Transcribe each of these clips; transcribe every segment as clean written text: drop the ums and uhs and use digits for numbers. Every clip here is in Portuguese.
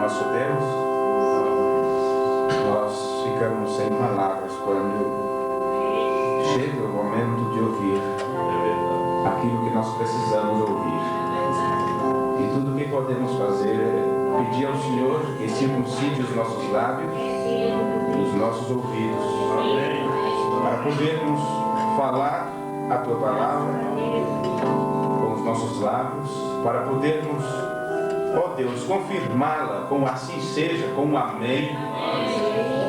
nosso Deus, nós ficamos sem palavras quando chega o momento de ouvir aquilo que nós precisamos ouvir. E tudo o que podemos fazer é pedir ao Senhor que circuncide os nossos lábios e os nossos ouvidos, para podermos falar a Tua palavra com os nossos lábios, para podermos, ó Deus, confirmá-la com assim seja, com um amém,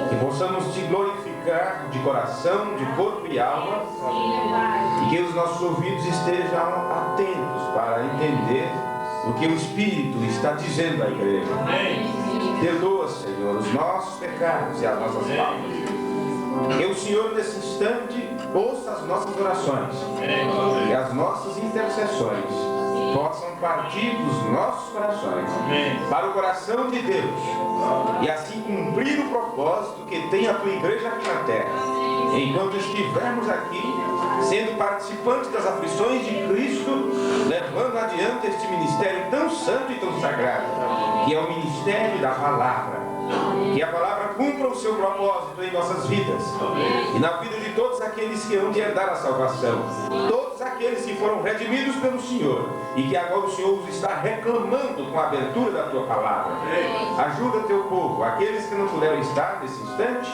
que possamos Te glorificar de coração, de corpo e alma, e que os nossos ouvidos estejam atentos para entender o que o Espírito está dizendo à igreja. Perdoa, Senhor, os nossos pecados e as nossas faltas. Que o Senhor, nesse instante, ouça as nossas orações e as nossas intercessões possam partir dos nossos corações para o coração de Deus e assim cumprir o propósito que tem a Tua igreja aqui na terra. Enquanto estivermos aqui, sendo participantes das aflições de Cristo, levando adiante este ministério tão santo e tão sagrado, que é o ministério da palavra. Que a palavra cumpra o seu propósito em nossas vidas e na vida de todos aqueles que hão de herdar a salvação, todos aqueles que foram redimidos pelo Senhor e que agora o Senhor os está reclamando com a abertura da Tua palavra. Ajuda Teu povo, aqueles que não puderam estar nesse instante.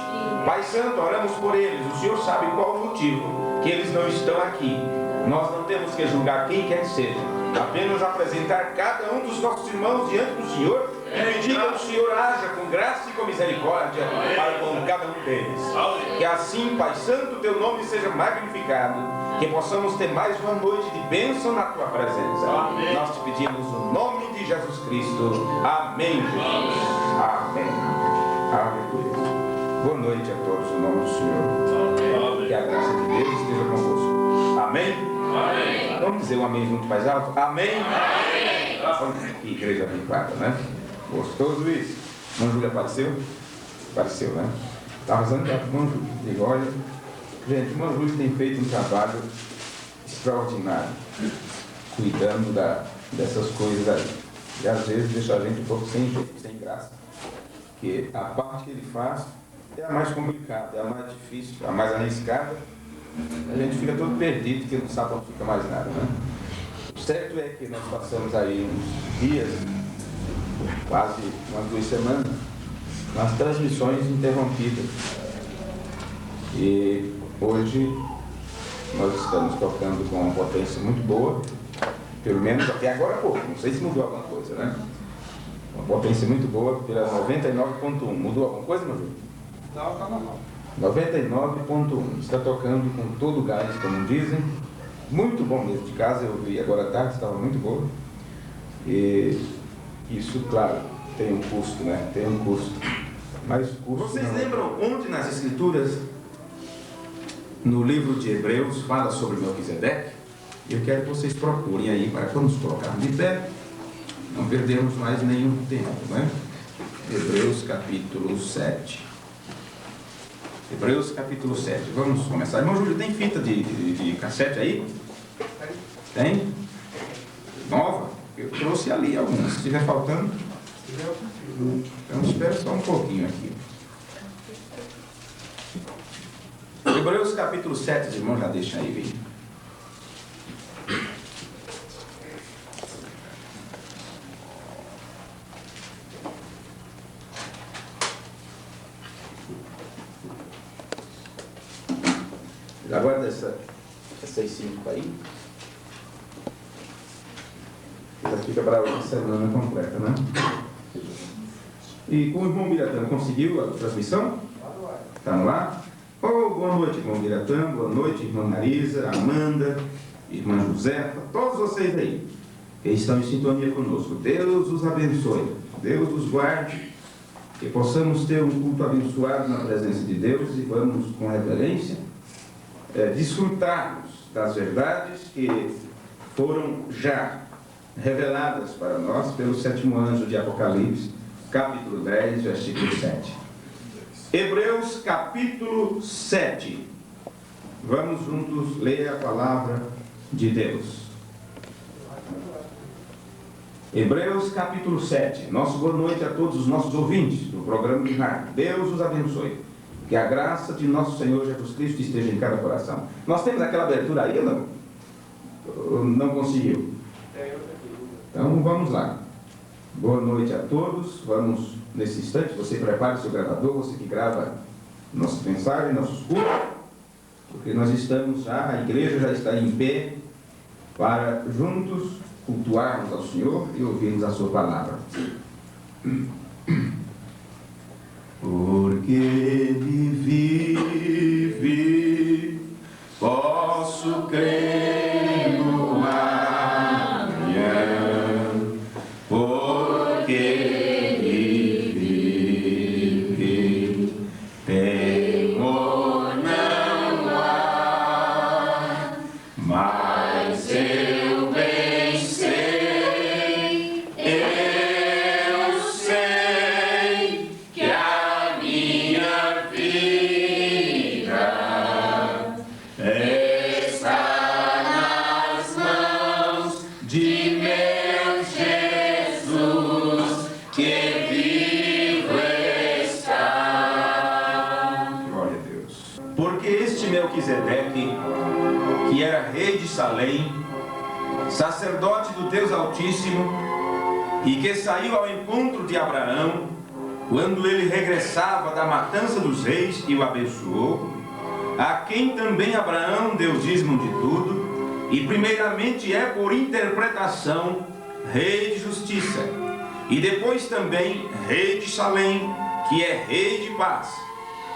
Pai Santo, oramos por eles. O Senhor sabe qual o motivo que eles não estão aqui. Nós não temos que julgar quem quer que seja, apenas apresentar cada um dos nossos irmãos diante do Senhor e pedir que o Senhor haja com graça e com misericórdia para com cada um deles. Que assim, Pai Santo, Teu nome seja magnificado, que possamos ter mais uma noite de bênção na Tua presença. Nós te pedimos no nome de Jesus Cristo. Amém, Jesus. Amém. Aleluia. Boa noite a todos, no nome do Senhor. Que a graça de Deus esteja convosco. Amém? Amém. Vamos dizer um amém junto mais alto? Amém? Amém. Que igreja abençoada, né? Gostoso isso. Irmã Júlia apareceu? Apareceu, né? Estava fazendo com a irmã Júlia. Digo, olha, gente, a irmã Júlia tem feito um trabalho extraordinário, cuidando dessas coisas aí. E às vezes deixa a gente um pouco sem jeito, sem graça. Porque a parte que ele faz é a mais complicada, é a mais difícil, a mais arriscada. A gente fica todo perdido, porque não sabe onde fica mais nada, né? O certo é que nós passamos aí uns dias, quase umas 2 semanas, nas transmissões interrompidas. E hoje nós estamos tocando com uma potência muito boa, pelo menos até agora há pouco, não sei se mudou alguma coisa, né? Uma potência muito boa pela 99.1. Mudou alguma coisa, meu filho? Não, está normal. 99.1, está tocando com todo o gás, como dizem, muito bom mesmo. De casa eu vi agora à tarde, estava muito boa. E isso, claro, tem um custo, né? Tem um custo. Mas custo. Vocês lembram onde nas Escrituras, no livro de Hebreus, fala sobre Melquisedeque? Eu quero que vocês procurem aí para quando nos colocarmos de pé, não perdermos mais nenhum tempo, né? Hebreus capítulo 7. Hebreus capítulo 7. Vamos começar. Irmão Júlio, tem fita de cassete aí? Tem? Nova? Eu trouxe ali algumas. Se estiver faltando, então espera só um pouquinho aqui. Hebreus capítulo 7, os irmãos já deixam aí vir. Aguarda essas 5 aí. Já fica para a semana completa, né? E como o irmão Biratã conseguiu a transmissão? Está no ar? Oh, boa noite, irmão Biratã. Boa noite, irmã Marisa, Amanda, irmã Josefa, todos vocês aí que estão em sintonia conosco. Deus os abençoe. Deus os guarde. Que possamos ter um culto abençoado na presença de Deus e vamos com reverência desfrutarmos das verdades que foram já reveladas para nós pelo 7º anjo de Apocalipse, capítulo 10, versículo 7. Hebreus capítulo 7. Vamos juntos ler a palavra de Deus. Hebreus capítulo 7. Nosso boa noite a todos os nossos ouvintes do programa de rádio. Deus os abençoe. Que a graça de nosso Senhor Jesus Cristo esteja em cada coração. Nós temos aquela abertura aí ou não? Não conseguiu? Então vamos lá. Boa noite a todos. Vamos, nesse instante, você prepare o seu gravador, você que grava nossas mensagens, nossos cultos, porque nós estamos já, a igreja já está em pé para juntos cultuarmos ao Senhor e ouvirmos a sua palavra. Porque Ele vive, posso crer no amanhã, porque Ele vive, temor não há, mas eu bem sei, eu sei que a minha vida está nas mãos de meu Jesus, que vivo está. Glória a Deus. Porque este Melquisedeque, que era rei de Salém, sacerdote do Deus Altíssimo, e que saiu ao encontro de Abraão, quando ele regressava da matança dos reis e o abençoou, a quem também Abraão deu dízimo de tudo, e primeiramente é por interpretação rei de justiça, e depois também rei de Salém, que é rei de paz,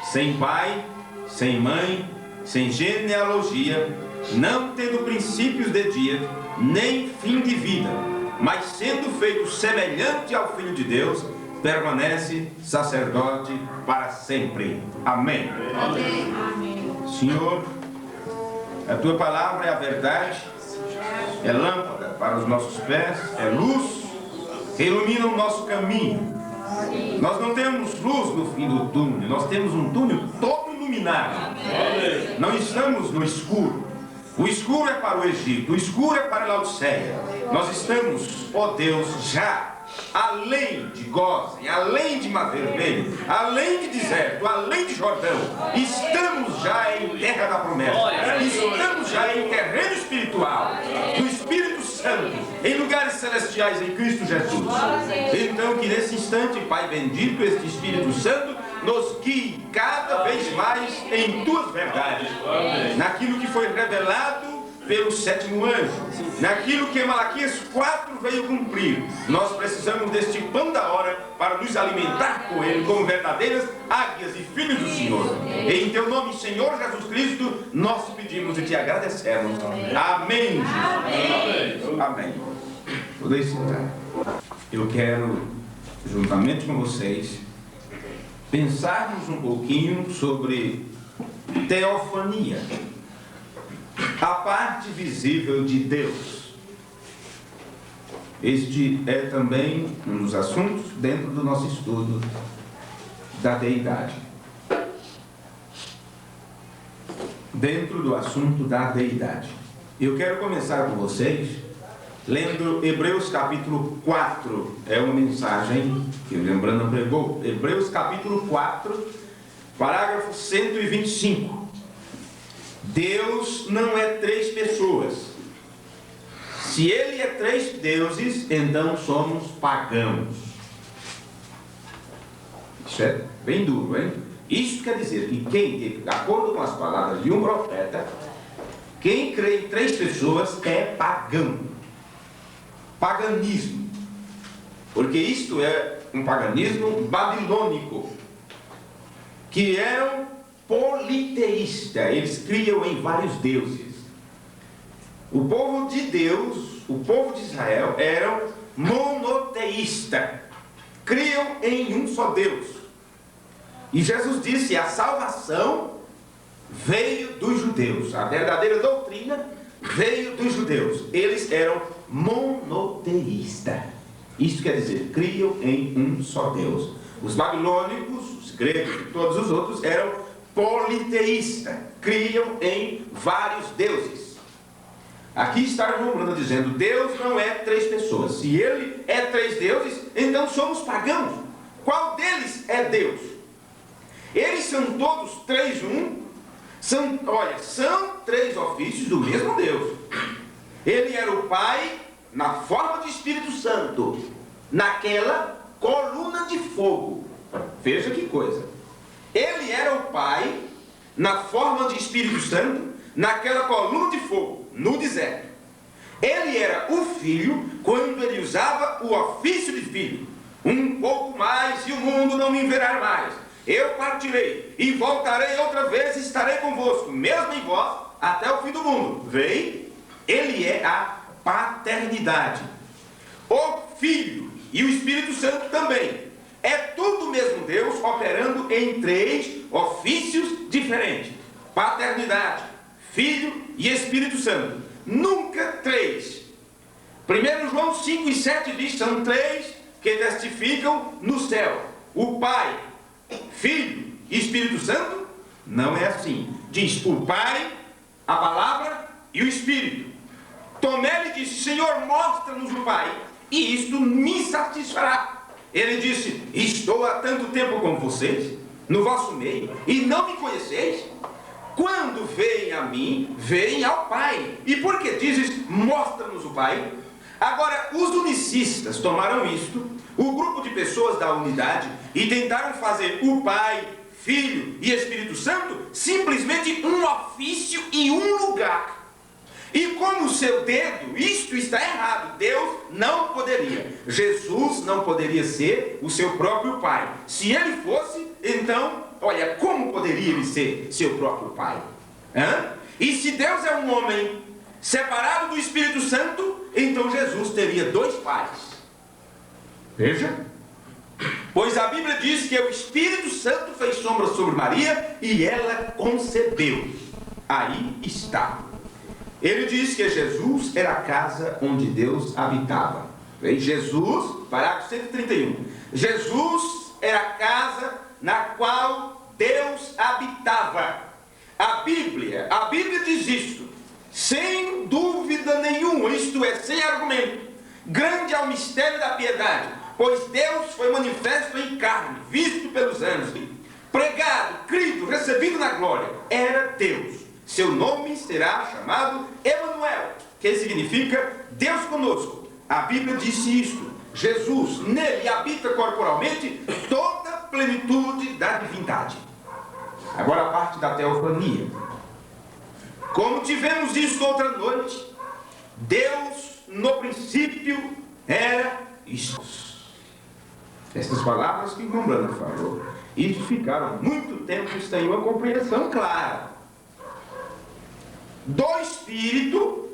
sem pai, sem mãe, sem genealogia, não tendo princípios de dia, nem fim de vida, mas sendo feito semelhante ao Filho de Deus, permanece sacerdote para sempre. Amém. Amém. Senhor, a Tua palavra é a verdade, é lâmpada para os nossos pés, é luz que ilumina o nosso caminho. Nós não temos luz no fim do túnel, nós temos um túnel todo iluminado. Não estamos no escuro. O escuro é para o Egito, o escuro é para a Laodiceia. Nós estamos, ó Deus, já além de Gósen, além de Mar Vermelho, além de deserto, além de Jordão. Estamos já em terra da promessa. Estamos já em terreno espiritual, do Espírito Santo, em lugares celestiais em Cristo Jesus. Então que nesse instante, Pai bendito, este Espírito Santo nos guie cada vez mais em Tuas verdades, naquilo que foi revelado pelo sétimo anjo, naquilo que Malaquias 4 veio cumprir. Nós precisamos deste pão da hora para nos alimentar com ele como verdadeiras águias e filhos do Senhor. Em Teu nome, Senhor Jesus Cristo, nós te pedimos e te agradecemos. Amém. Amém. Amém. Podem sentar. Eu quero, juntamente com vocês, pensarmos um pouquinho sobre teofania, a parte visível de Deus. Este é também um dos assuntos dentro do nosso estudo da deidade. Dentro do assunto da deidade. Eu quero começar com vocês lendo Hebreus capítulo 4. É uma mensagem que o Lembrando pregou. Hebreus capítulo 4, parágrafo 125. Deus não é três pessoas. Se Ele é três deuses, então somos pagãos. Isso é bem duro, hein? Isso quer dizer que quem, de acordo com as palavras de um profeta, quem crê em três pessoas é pagão. Paganismo. Porque isto é um paganismo babilônico, que eram politeístas. Eles criam em vários deuses. O povo de Deus, o povo de Israel, eram monoteístas. Criam em um só Deus. E Jesus disse: a salvação veio dos judeus. A verdadeira doutrina veio dos judeus. Eles eram monoteístas. Isso quer dizer, criam em um só Deus. Os babilônicos, os gregos e todos os outros eram politeístas. Criam em vários deuses. Aqui está João dizendo: Deus não é três pessoas. Se Ele é três deuses, então somos pagãos. Qual deles é Deus? Eles são todos três são três ofícios do mesmo Deus. Ele era o Pai na forma de Espírito Santo, naquela coluna de fogo. Veja que coisa. Ele era o Pai na forma de Espírito Santo, naquela coluna de fogo, no deserto. Ele era o Filho quando ele usava o ofício de filho. Um pouco mais e o mundo não me verá mais. Eu partirei e voltarei outra vez e estarei convosco, mesmo em vós, até o fim do mundo. Vem, ele é a paternidade. O Filho e o Espírito Santo também. É tudo o mesmo Deus operando em três ofícios diferentes: paternidade, Filho e Espírito Santo. Nunca três. 1 João 5 e 7 diz: são três que testificam no céu: o Pai, Filho e Espírito Santo. Não é assim. Diz o Pai, a palavra e o Espírito. Tomé lhe disse: Senhor, mostra-nos o Pai, e isto me satisfará. Ele disse: estou há tanto tempo com vocês, no vosso meio, e não me conheceis. Quando veem a mim, veem ao Pai. E por que dizes: mostra-nos o Pai? Agora, os unicistas tomaram isto, o grupo de pessoas da unidade, e tentaram fazer o Pai, Filho e Espírito Santo simplesmente um ofício e um lugar. E como o seu dedo, isto está errado. Deus não poderia, Jesus não poderia ser o seu próprio Pai. Se ele fosse, então, olha, como poderia ele ser seu próprio Pai? E se Deus é um homem separado do Espírito Santo, então Jesus teria dois pais. Veja. Pois a Bíblia diz que o Espírito Santo fez sombra sobre Maria e ela concebeu. Aí está. Ele diz que Jesus era a casa onde Deus habitava. Jesus, parágrafo 131. Jesus era a casa na qual Deus habitava. A Bíblia diz isto, sem dúvida nenhuma, isto é, sem argumento. Grande é o mistério da piedade, pois Deus foi manifesto em carne, visto pelos anjos, pregado, crido, recebido na glória. Era Deus. Seu nome será chamado Emanuel, que significa Deus conosco. A Bíblia disse isto. Jesus, nele habita corporalmente toda a plenitude da divindade. Agora a parte da teofania. Como tivemos isto outra noite, Deus no princípio era isto. Essas palavras que o irmão Branham falou, e ficaram muito tempo sem uma compreensão clara. Do Espírito,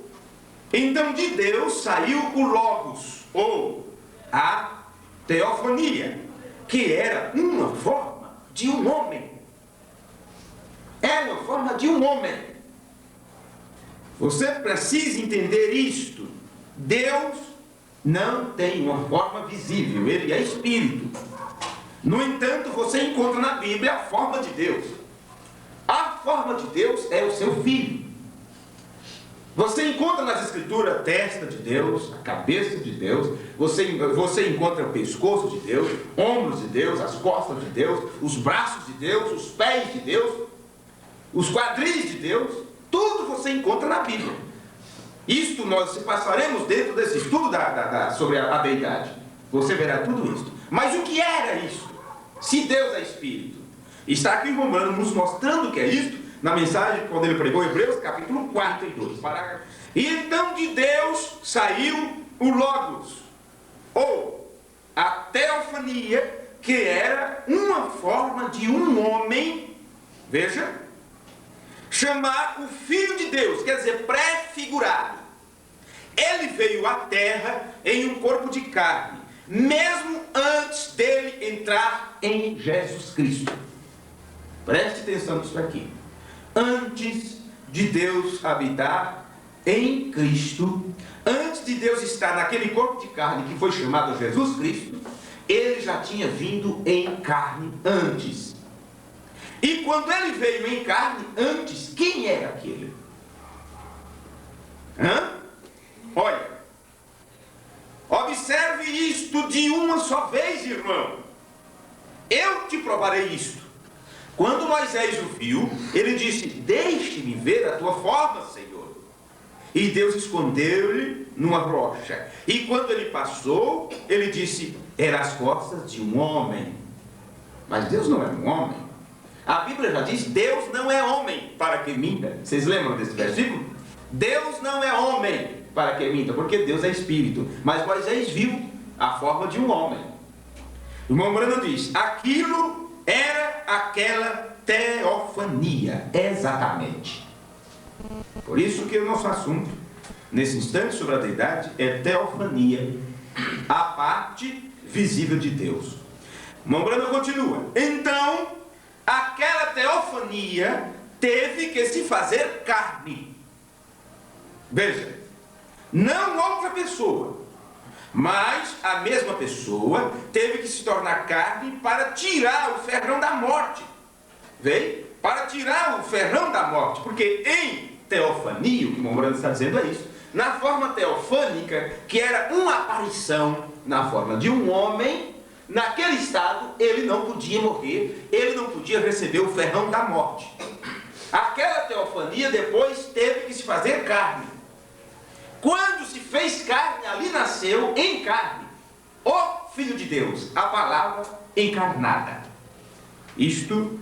então de Deus saiu o Logos, ou a teofania, que era uma forma de um homem. Era uma forma de um homem. Você precisa entender isto. Deus não tem uma forma visível, ele é Espírito. No entanto, você encontra na Bíblia a forma de Deus. A forma de Deus é o seu Filho. Você encontra nas Escrituras a testa de Deus, a cabeça de Deus, você encontra o pescoço de Deus, ombros de Deus, as costas de Deus, os braços de Deus, os pés de Deus, os quadris de Deus, tudo você encontra na Bíblia. Isto nós passaremos dentro desse estudo sobre a deidade. Você verá tudo isso. Mas o que era isso? Se Deus é Espírito. Está aqui em Romanos nos mostrando o que é isto, na mensagem, quando ele pregou Hebreus, capítulo 4 e 2. E então de Deus saiu o Logos, ou a teofania, que era uma forma de um homem, veja, chamar o Filho de Deus, quer dizer, prefigurado. Ele veio à terra em um corpo de carne, mesmo antes dele entrar em Jesus Cristo. Preste atenção nisso aqui. Antes de Deus habitar em Cristo, antes de Deus estar naquele corpo de carne que foi chamado Jesus Cristo, ele já tinha vindo em carne antes. E quando ele veio em carne antes, quem era aquele? Olha, observe isto de uma só vez, irmão. Eu te provarei isto. Quando Moisés o viu, ele disse: deixe-me ver a tua forma, Senhor. E Deus escondeu-lhe numa rocha. E quando ele passou, ele disse: eram as costas de um homem. Mas Deus não é um homem. A Bíblia já diz: Deus não é homem para que minta. Vocês lembram desse versículo? Deus não é homem para que minta, porque Deus é espírito. Mas Moisés viu a forma de um homem. O irmão Branham diz: aquilo era aquela teofania, exatamente. Por isso que o nosso assunto, nesse instante sobre a deidade, é teofania, a parte visível de Deus. O irmão Branham continua: então, aquela teofania teve que se fazer carne. Veja, não outra pessoa, mas a mesma pessoa teve que se tornar carne para tirar o ferrão da morte. Veio? Para tirar o ferrão da morte. Porque em teofania, o que o irmão Branham está dizendo é isso. Na forma teofânica, que era uma aparição na forma de um homem, naquele estado ele não podia morrer, ele não podia receber o ferrão da morte. Aquela teofania depois teve que se fazer carne. Quando se fez carne, ali nasceu em carne o Filho de Deus, a palavra encarnada. Isto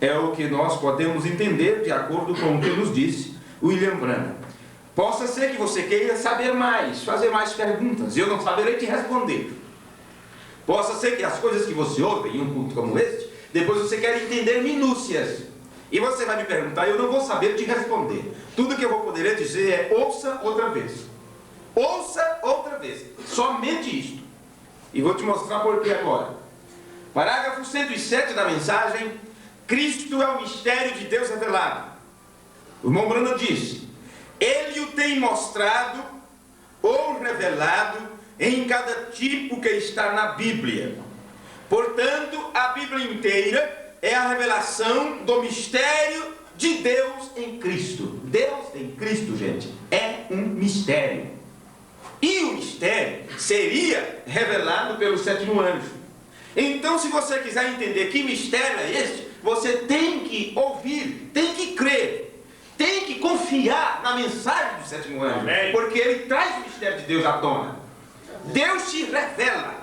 é o que nós podemos entender de acordo com o que nos disse William Branham. Possa ser que você queira saber mais, fazer mais perguntas, e eu não saberei te responder. Possa ser que as coisas que você ouve em um culto como este, depois você quer entender minúcias, e você vai me perguntar, eu não vou saber te responder. Tudo que eu vou poder dizer é: ouça outra vez. Ouça outra vez. Somente isto. E vou te mostrar por que agora. Parágrafo 107 da mensagem: Cristo é o mistério de Deus revelado. O irmão Branham disse: Ele o tem mostrado ou revelado em cada tipo que está na Bíblia. Portanto, a Bíblia inteira é a revelação do mistério de Deus em Cristo. Deus em Cristo, gente, é um mistério. E o mistério seria revelado pelo sétimo anjo. Então, se você quiser entender que mistério é este, você tem que ouvir, tem que crer, tem que confiar na mensagem do sétimo anjo. Amém. Porque ele traz o mistério de Deus à tona. Deus se revela,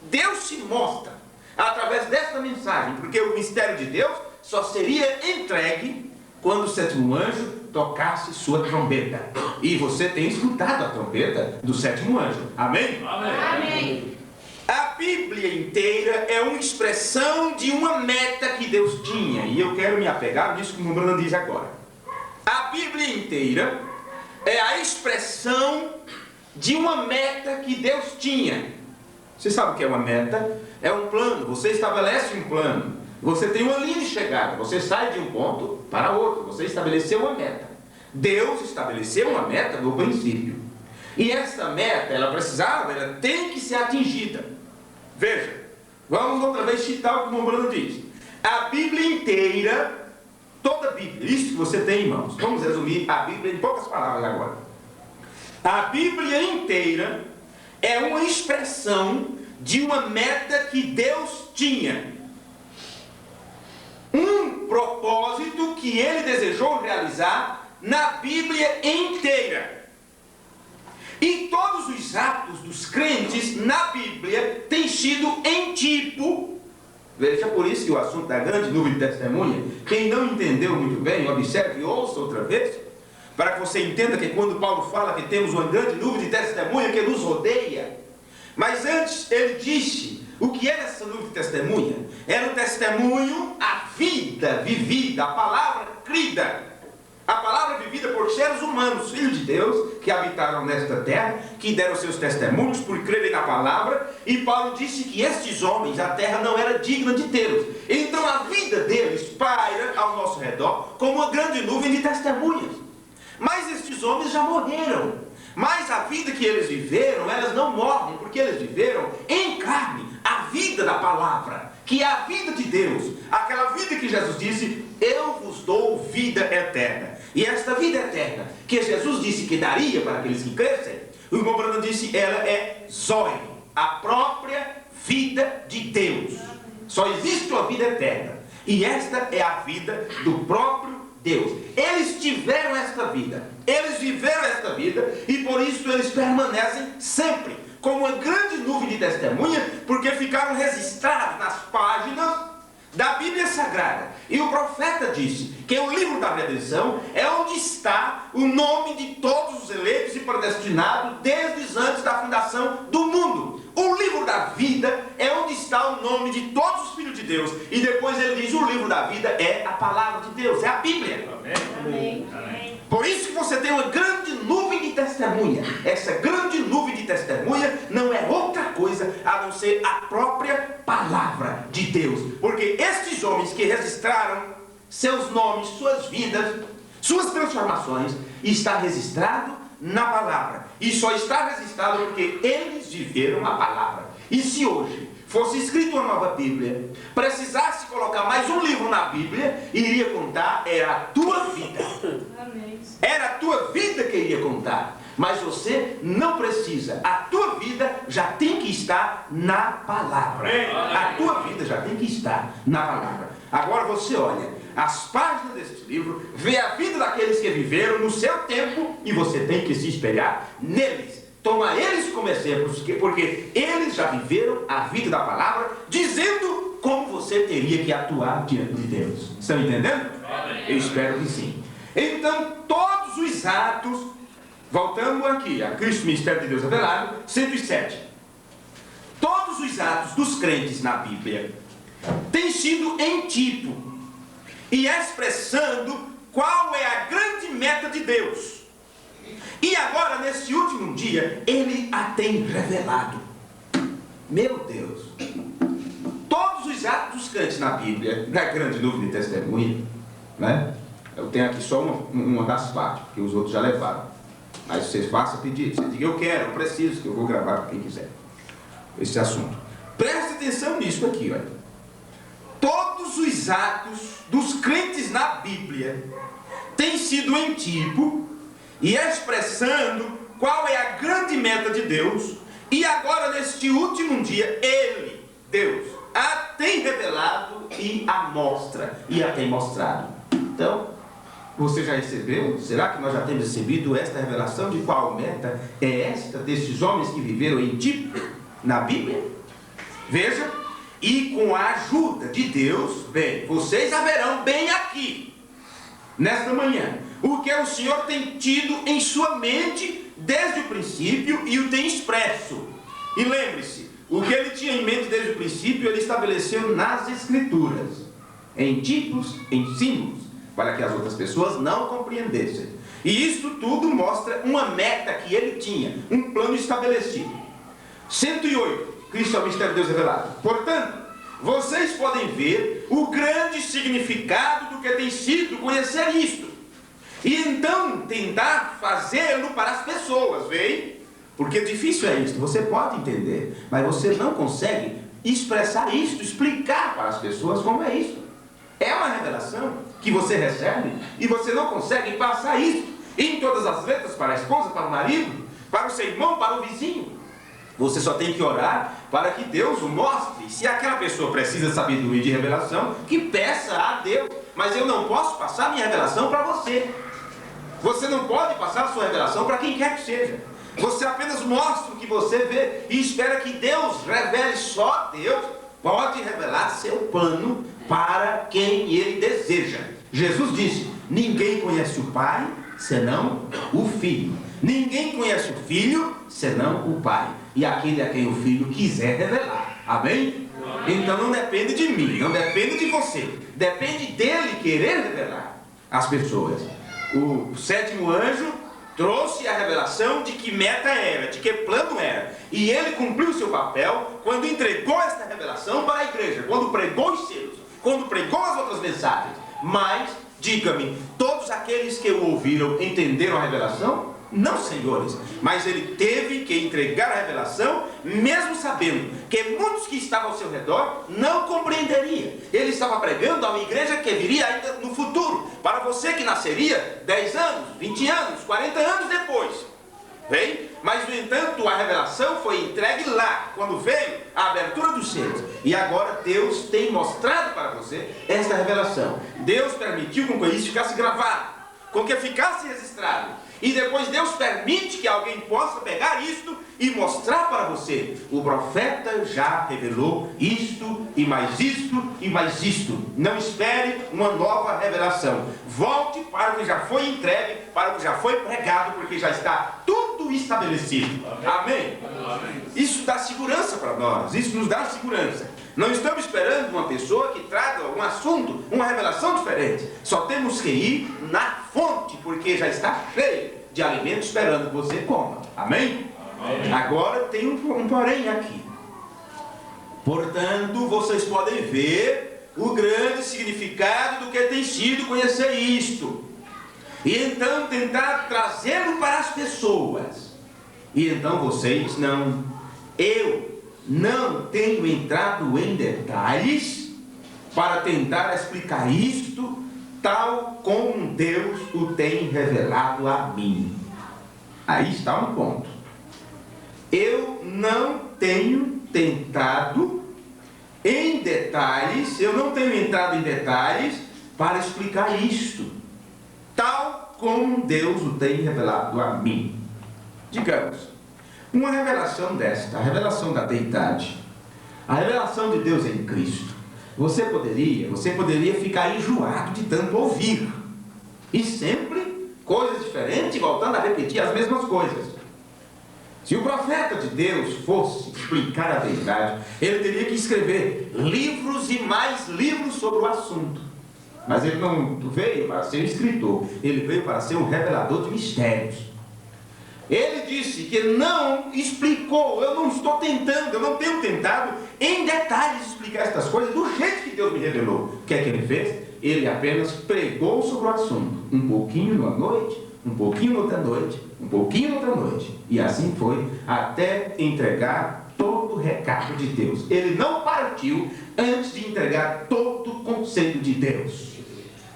Deus se mostra através desta mensagem, porque o mistério de Deus só seria entregue quando o sétimo anjo tocasse sua trombeta. E você tem escutado a trombeta do sétimo anjo. Amém? Amém. Amém. A Bíblia inteira é uma expressão de uma meta que Deus tinha. E eu quero me apegar nisso que o Branham diz agora. A Bíblia inteira é a expressão de uma meta que Deus tinha. Você sabe o que é uma meta? É um plano. Você estabelece um plano. Você tem uma linha de chegada. Você sai de um ponto para outro. Você estabeleceu uma meta. Deus estabeleceu uma meta no princípio. E essa meta, ela tem que ser atingida. Veja, vamos outra vez citar o que o irmão Branham diz. A Bíblia inteira, toda a Bíblia, isso que você tem, irmãos. Vamos resumir a Bíblia em poucas palavras agora. A Bíblia inteira é uma expressão de uma meta que Deus tinha. Um propósito que ele desejou realizar na Bíblia inteira. E todos os atos dos crentes na Bíblia têm sido em tipo. Veja, por isso que o assunto da grande nuvem de testemunha, quem não entendeu muito bem, observe e ouça outra vez, para que você entenda que quando Paulo fala que temos uma grande nuvem de testemunha que nos rodeia, mas antes ele disse o que era essa nuvem de testemunha. Era o testemunho, a vida vivida, a palavra crida, a palavra vivida por seres humanos, filhos de Deus, que habitaram nesta terra, que deram seus testemunhos por crerem na palavra. E Paulo disse que estes homens, a terra não era digna de tê-los. Então a vida deles paira ao nosso redor como uma grande nuvem de testemunhas. Mas estes homens já morreram. Mas a vida que eles viveram, elas não morrem, porque eles viveram em carne a vida da palavra, que é a vida de Deus, aquela vida que Jesus disse: eu vos dou vida eterna. E esta vida eterna que Jesus disse que daria para aqueles que crescem. O irmão Branham disse, ela é Zoe, a própria vida de Deus. Só existe uma vida eterna, e esta é a vida do próprio Deus. Eles tiveram esta vida, eles viveram esta vida, e por isso eles permanecem sempre como uma grande nuvem de testemunha, porque ficaram registrados nas páginas da Bíblia Sagrada. E o profeta disse que o livro da redenção é onde está o nome de todos os eleitos e predestinados desde antes da fundação do mundo. O livro da vida é onde está o nome de todos os filhos de Deus. E depois ele diz, o livro da vida é a palavra de Deus, é a Bíblia. Amém. Amém. Por isso que você tem uma grande nuvem de testemunha. Essa grande nuvem de testemunha não é outra coisa a não ser a própria palavra de Deus. Porque estes homens que registraram seus nomes, suas vidas, suas transformações, está registrado na palavra. E só está registrado porque eles viveram a palavra. E se hoje fosse escrita uma nova Bíblia, precisasse colocar mais um livro na Bíblia, iria contar, era a tua vida. Era a tua vida que iria contar. Mas você não precisa. A tua vida já tem que estar na palavra. A tua vida já tem que estar na palavra. Agora você olha as páginas deste livro, vê a vida daqueles que viveram no seu tempo, e você tem que se espelhar neles. Toma eles como exemplos, porque eles já viveram a vida da palavra, dizendo como você teria que atuar diante de Deus. Estão entendendo? Eu espero que sim. Então, todos os atos, voltando aqui a Cristo, Ministério de Deus Revelado, 107. Todos os atos dos crentes na Bíblia têm sido em tipo e expressando qual é a grande meta de Deus. E agora, nesse último dia, Ele a tem revelado. Meu Deus! Todos os atos dos crentes na Bíblia, na grande nuvem de testemunha, né? Eu tenho aqui só uma das partes, porque os outros já levaram. Mas vocês façam pedido, você diga, eu quero, eu preciso, que eu vou gravar para quem quiser esse assunto. Preste atenção nisso aqui, olha. Todos os atos dos crentes na Bíblia têm sido em tipo e expressando qual é a grande meta de Deus. E agora, neste último dia, Ele, Deus, a tem revelado e a mostra, e a tem mostrado. Então, você já recebeu? Será que nós já temos recebido esta revelação de qual meta é esta desses homens que viveram em tipo na Bíblia? Veja, e com a ajuda de Deus, bem, vocês haverão bem aqui, nesta manhã, o que o Senhor tem tido em sua mente desde o princípio e o tem expresso. E lembre-se, o que ele tinha em mente desde o princípio, ele estabeleceu nas Escrituras, em tipos, em símbolos, para que as outras pessoas não compreendessem. E isso tudo mostra uma meta que ele tinha, um plano estabelecido. 108, Cristo é o mistério de Deus revelado. Portanto, vocês podem ver o grande significado do que tem sido conhecer isto. E então tentar fazê-lo para as pessoas, veem? Porque difícil é isto, você pode entender, mas você não consegue expressar isto, explicar para as pessoas como é isso. É uma revelação que você recebe e você não consegue passar isso em todas as letras para a esposa, para o marido, para o seu irmão, para o vizinho. Você só tem que orar para que Deus o mostre. Se aquela pessoa precisa de sabedoria de revelação, que peça a Deus. Mas eu não posso passar minha revelação para você. Você não pode passar a sua revelação para quem quer que seja. Você apenas mostra o que você vê e espera que Deus revele. Só Deus pode revelar seu plano para quem Ele deseja. Jesus disse, ninguém conhece o Pai senão o Filho. Ninguém conhece o Filho senão o Pai. E aquele a quem o Filho quiser revelar. Amém? Então não depende de mim, não depende de você. Depende dele querer revelar às pessoas. O sétimo anjo trouxe a revelação de que meta era, de que plano era. E ele cumpriu o seu papel quando entregou esta revelação para a igreja, quando pregou os selos, quando pregou as outras mensagens. Mas, diga-me, todos aqueles que o ouviram entenderam a revelação? Não, senhores, mas ele teve que entregar a revelação, mesmo sabendo que muitos que estavam ao seu redor não compreenderiam. Ele estava pregando a uma igreja que viria ainda no futuro, para você que nasceria 10 anos, 20 anos, 40 anos depois. Bem, mas no entanto a revelação foi entregue lá, quando veio a abertura dos céus. E agora Deus tem mostrado para você esta revelação. Deus permitiu com que isso ficasse gravado, com que ficasse registrado. E depois Deus permite que alguém possa pegar isto e mostrar para você. O profeta já revelou isto, e mais isto, e mais isto. Não espere uma nova revelação. Volte para o que já foi entregue, para o que já foi pregado, porque já está tudo estabelecido. Amém? Amém. Isso dá segurança para nós, isso nos dá segurança. Não estamos esperando uma pessoa que traga um assunto, uma revelação diferente. Só temos que ir na fonte, porque já está cheio de alimento esperando que você coma. Amém? Amém. Agora tem um porém aqui. Portanto, vocês podem ver o grande significado do que tem sido conhecer isto. E então tentar trazê-lo para as pessoas. E então vocês eu não tenho entrado em detalhes para tentar explicar isto tal como Deus o tem revelado a mim. Aí está um ponto. Eu não tenho tentado em detalhes, eu não tenho entrado em detalhes para explicar isto tal como Deus o tem revelado a mim. Digamos, uma revelação desta, a revelação da deidade, a revelação de Deus em Cristo, você poderia ficar enjoado de tanto ouvir, e sempre coisas diferentes, voltando a repetir as mesmas coisas. Se o profeta de Deus fosse explicar a deidade, ele teria que escrever livros e mais livros sobre o assunto. Mas ele não veio para ser escritor, ele veio para ser um revelador de mistérios. Ele disse que não explicou, eu não tenho tentado em detalhes explicar estas coisas do jeito que Deus me revelou. O que é que ele fez? Ele apenas pregou sobre o assunto, um pouquinho numa noite, um pouquinho noutra noite, um pouquinho noutra noite. E assim foi até entregar todo o recado de Deus. Ele não partiu antes de entregar todo o conselho de Deus.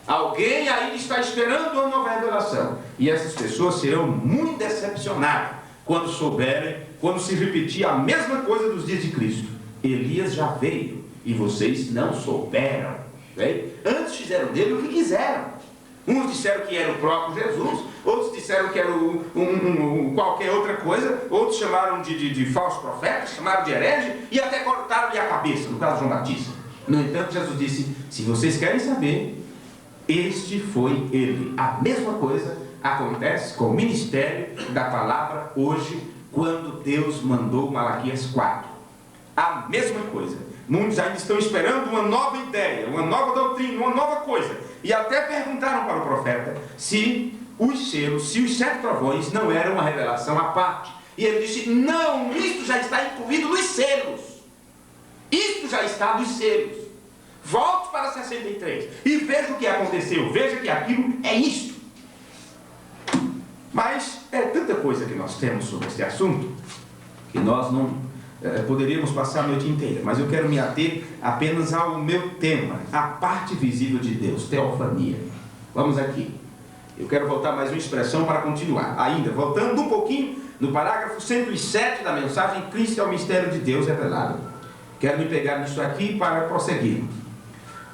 Alguém ainda está esperando uma nova revelação. E essas pessoas serão muito decepcionadas quando souberem, quando se repetir a mesma coisa dos dias de Cristo. Elias já veio e vocês não souberam. Bem? Antes fizeram dele o que quiseram. Uns disseram que era o próprio Jesus, outros disseram que era qualquer outra coisa, outros chamaram de falso profeta, chamaram de herege e até cortaram-lhe a cabeça, no caso de João Batista. No entanto, Jesus disse: se vocês querem saber, este foi ele. A mesma coisa acontece com o ministério da palavra hoje, quando Deus mandou Malaquias 4. A mesma coisa. Muitos ainda estão esperando uma nova ideia, uma nova doutrina, uma nova coisa. E até perguntaram para o profeta se os selos, se os 7 trovões não eram uma revelação à parte. E ele disse: não, isto já está incluído nos selos. Isto já está nos selos. Volte para 63 e veja o que aconteceu, veja que aquilo é isto. Mas é tanta coisa que nós temos sobre este assunto que nós não poderíamos passar a noite inteira. Mas eu quero me ater apenas ao meu tema, a parte visível de Deus, teofania. Vamos aqui. Eu quero voltar mais uma expressão para continuar. Ainda, voltando um pouquinho no parágrafo 107 da mensagem: Cristo é o mistério de Deus revelado. Quero me pegar nisso aqui para prosseguir.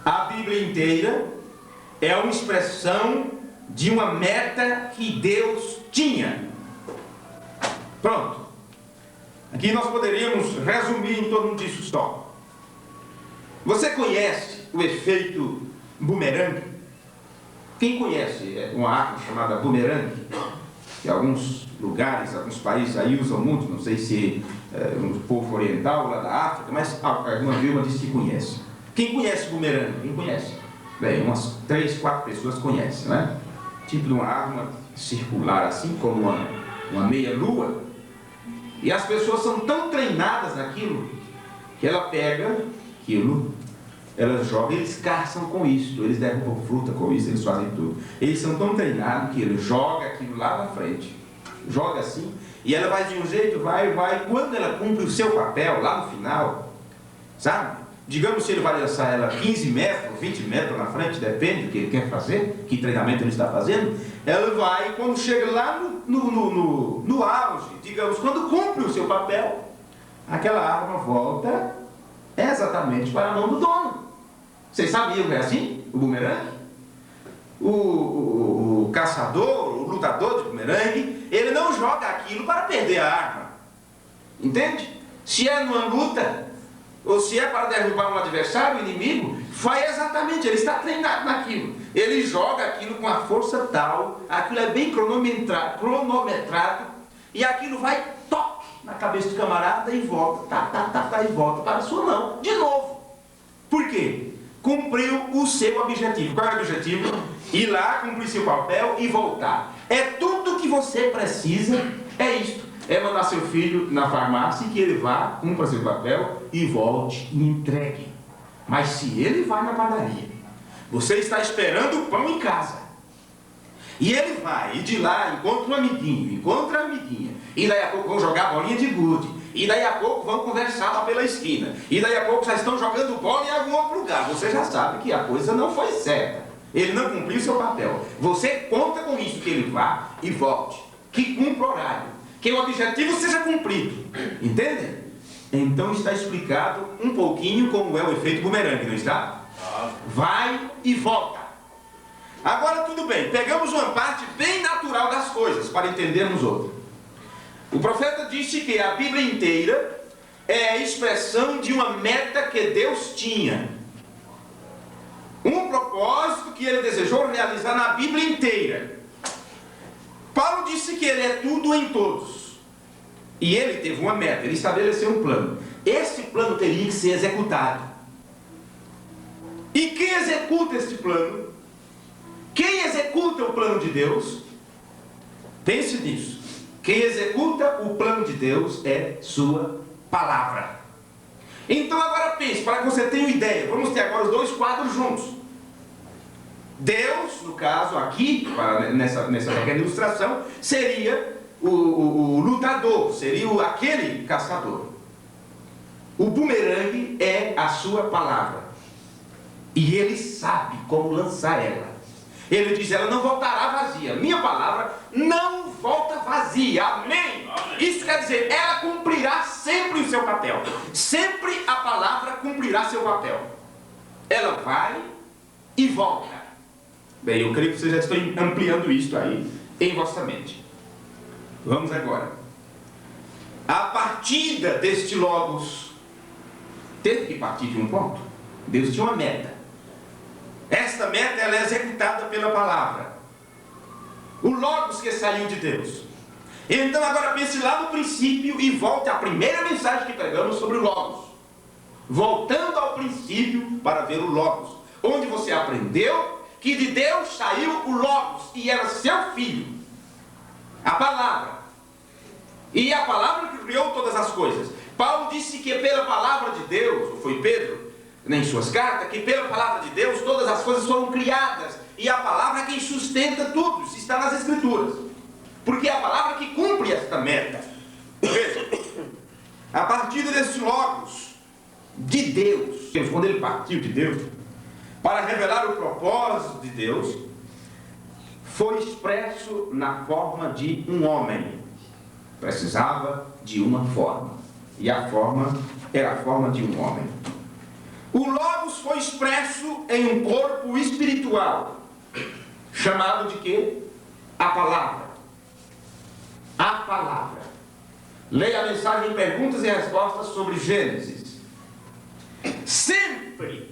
A Bíblia inteira é uma expressão de uma meta que Deus tinha. Pronto. Aqui nós poderíamos resumir em torno disso só. Você conhece o efeito bumerangue? Quem conhece uma arte chamada bumerangue? Que alguns lugares, alguns países aí usam muito, não sei se no povo oriental, lá da África, mas alguma viúva disse que conhece. Quem conhece bumerangue? Quem conhece? Bem, umas 3, 4 pessoas conhecem, não é? Tipo de uma arma circular, assim como uma meia-lua. E as pessoas são tão treinadas naquilo que ela pega aquilo, ela joga, eles caçam com isso, eles derrubam fruta com isso, eles fazem tudo. Eles são tão treinados que ele joga aquilo lá na frente, joga assim, e ela vai de um jeito, vai, quando ela cumpre o seu papel lá no final, sabe? digamos se ele vai lançar ela 15 metros, 20 metros na frente, depende do que ele quer fazer, que treinamento ele está fazendo, ela vai, quando chega lá no auge, digamos, quando cumpre o seu papel, aquela arma volta exatamente para a mão do dono. Vocês sabiam que é assim? O bumerangue? O caçador, o lutador de bumerangue, ele não joga aquilo para perder a arma. Entende? Se é numa luta, ou se é para derrubar um adversário, um inimigo, faz exatamente, ele está treinado naquilo. Ele joga aquilo com a força tal, aquilo é bem cronometrado, e aquilo vai, toque, na cabeça do camarada e volta, e volta para a sua mão, de novo. Por quê? Cumpriu o seu objetivo. Qual é o objetivo? Ir lá, cumprir seu papel e voltar. É tudo que você precisa, é isto. É mandar seu filho na farmácia e que ele vá, cumpra seu papel e volte e entregue. Mas se ele vai na padaria, você está esperando o pão em casa, e ele vai, e de lá encontra um amiguinho, encontra a amiguinha, e daí a pouco vão jogar bolinha de gude, e daí a pouco vão conversar lá pela esquina, e daí a pouco já estão jogando bola em algum outro lugar. Você já sabe que a coisa não foi certa, ele não cumpriu seu papel. Você conta com isso, que ele vá e volte, que cumpra o horário, que o objetivo seja cumprido. Entendem? Então está explicado um pouquinho como é o efeito bumerangue, não está? Vai e volta. Agora tudo bem, pegamos uma parte bem natural das coisas para entendermos outra. O profeta disse que a Bíblia inteira é a expressão de uma meta que Deus tinha, um propósito que ele desejou realizar na Bíblia inteira. Paulo disse que ele é tudo em todos, e ele teve uma meta, ele estabeleceu um plano. Esse plano teria que ser executado. E quem executa esse plano? Quem executa o plano de Deus? Pense nisso. Quem executa o plano de Deus é sua palavra. Então agora pense, para que você tenha uma ideia, vamos ter agora os dois quadros juntos. Deus, no caso aqui, nessa pequena ilustração, seria o lutador, seria aquele caçador. O bumerangue é a sua palavra, e ele sabe como lançar ela. Ele diz, ela não voltará vazia. Minha palavra não volta vazia. Amém? Isso quer dizer, ela cumprirá sempre o seu papel. Sempre a palavra cumprirá seu papel. Ela vai e volta. Bem, eu creio que vocês já estão ampliando isto aí em vossa mente. Vamos agora. A partida deste Logos teve que partir de um ponto. Deus tinha uma meta. Esta meta ela é executada pela palavra. O Logos que saiu de Deus. Então agora pense lá no princípio e volte à primeira mensagem que pregamos sobre o Logos. Voltando ao princípio para ver o Logos, onde você aprendeu que de Deus saiu o Logos e era seu filho, a palavra. E a palavra que criou todas as coisas. Paulo disse que pela palavra de Deus, ou foi Pedro, em suas cartas, que pela palavra de Deus todas as coisas foram criadas, e a palavra é quem sustenta tudo, isso está nas Escrituras, porque é a palavra que cumpre esta meta. Veja, a partir desse Logos de Deus, quando ele partiu de Deus para revelar o propósito de Deus, foi expresso na forma de um homem. Precisava de uma forma, e a forma era a forma de um homem. O Logos foi expresso em um corpo espiritual, chamado de quê? A palavra. A palavra. Leia a mensagem em perguntas e respostas sobre Gênesis. Sempre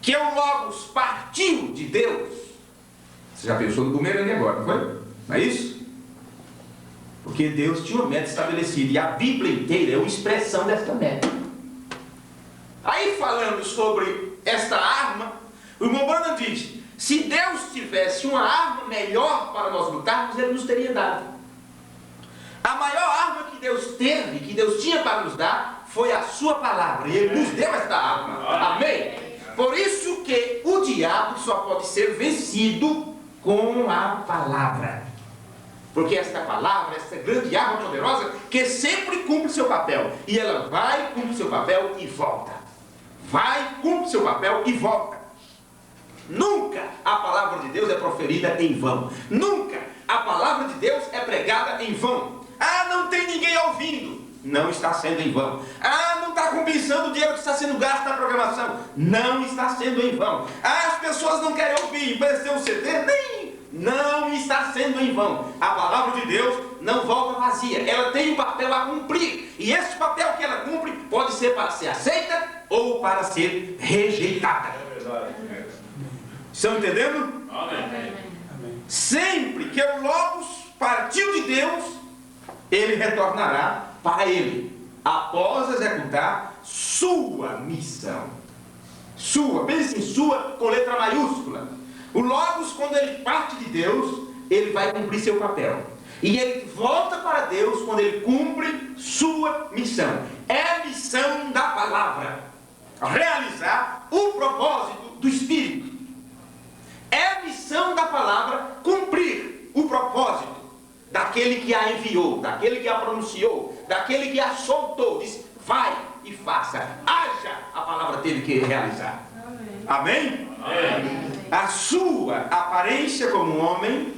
que o Logos partiu de Deus, você já pensou no bumerangue agora, não foi? Não é isso? Porque Deus tinha uma meta estabelecida, e a Bíblia inteira é uma expressão desta meta. Aí falando sobre esta arma, o irmão Branham diz, se Deus tivesse uma arma melhor para nós lutarmos, Ele nos teria dado. A maior arma que Deus teve, que Deus tinha para nos dar, foi a sua palavra, e Ele nos deu esta arma. Amém? Por isso que o diabo só pode ser vencido com a palavra. Porque esta palavra, esta grande arma poderosa, que sempre cumpre seu papel. E ela vai, cumpre seu papel e volta. Vai, cumpre seu papel e volta. Nunca a palavra de Deus é proferida em vão. Nunca a palavra de Deus é pregada em vão. Ah, não tem ninguém ouvindo. Não está sendo em vão. Ah, não está compensando o dinheiro que está sendo gasto na programação. Não está sendo em vão. Ah, as pessoas não querem ouvir, emprestei um CD. Não está sendo em vão. A palavra de Deus não volta vazia. Ela tem um papel a cumprir. E esse papel que ela cumpre pode ser para ser aceita ou para ser rejeitada. Estão entendendo? Amém. Sempre que o Logos partiu de Deus, ele retornará para ele, após executar sua missão. Sua, pense em sua com letra maiúscula. O Logos, quando ele parte de Deus, ele vai cumprir seu papel. E ele volta para Deus quando ele cumpre sua missão. É a missão da palavra. Realizar o propósito do Espírito. É a missão da palavra cumprir o propósito daquele que a enviou, daquele que a pronunciou, daquele que a soltou. Diz, vai e faça. Haja, a palavra teve que realizar. Amém? Amém. A sua aparência como homem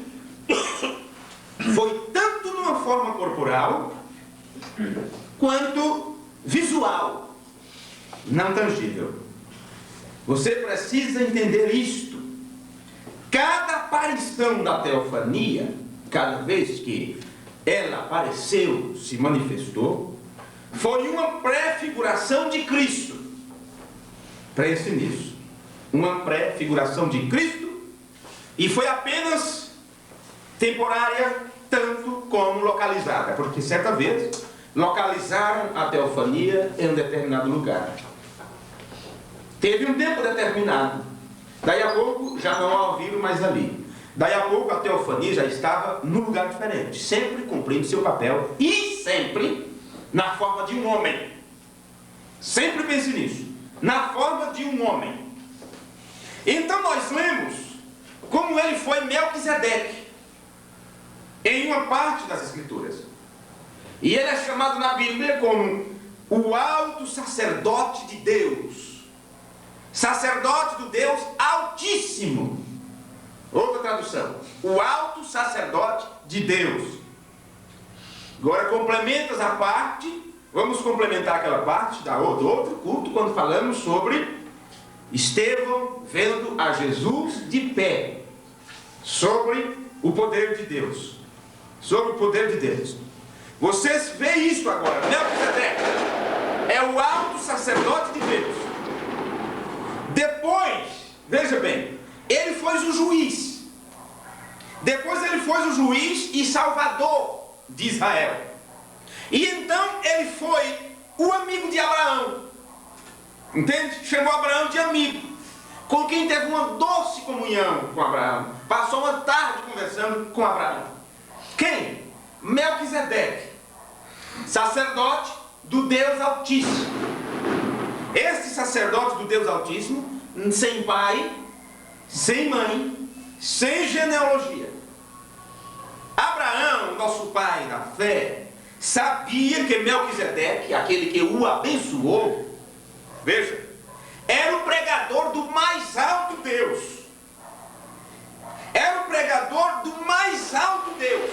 foi tanto numa forma corporal quanto visual, não tangível. Você precisa entender isto. Cada aparição da teofania, cada vez que ela apareceu, se manifestou, foi uma pré-figuração de Cristo. Pense nisso. Uma pré-figuração de Cristo, e foi apenas temporária, tanto como localizada, porque certa vez localizaram a teofania em um determinado lugar. Teve um tempo determinado, daí a pouco já não a ouviram mais ali. Daí a pouco a teofania já estava num lugar diferente, sempre cumprindo seu papel e sempre na forma de um homem. Sempre pense nisso, na forma de um homem. Então nós lemos como ele foi Melquisedeque em uma parte das Escrituras. E ele é chamado na Bíblia como o alto sacerdote de Deus. Sacerdote do Deus Altíssimo. Outra tradução, o alto sacerdote de Deus. Agora complementas a parte, vamos complementar aquela parte do outro culto, quando falamos sobre Estevão vendo a Jesus de pé, sobre o poder de Deus. Sobre o poder de Deus. Vocês veem isso agora. Melquisedeque é o alto sacerdote de Deus. Depois, veja bem, ele foi o juiz. Depois ele foi o juiz e salvador de Israel. E então ele foi o amigo de Abraão. Entende? Chamou Abraão de amigo, com quem teve uma doce comunhão com Abraão. Passou uma tarde conversando com Abraão. Quem? Melquisedeque, sacerdote do Deus Altíssimo. Este sacerdote do Deus Altíssimo, sem pai, sem mãe, sem genealogia. Abraão, nosso pai da fé, sabia que Melquisedeque, aquele que o abençoou, veja, era o pregador do mais alto Deus. Era o pregador do mais alto Deus.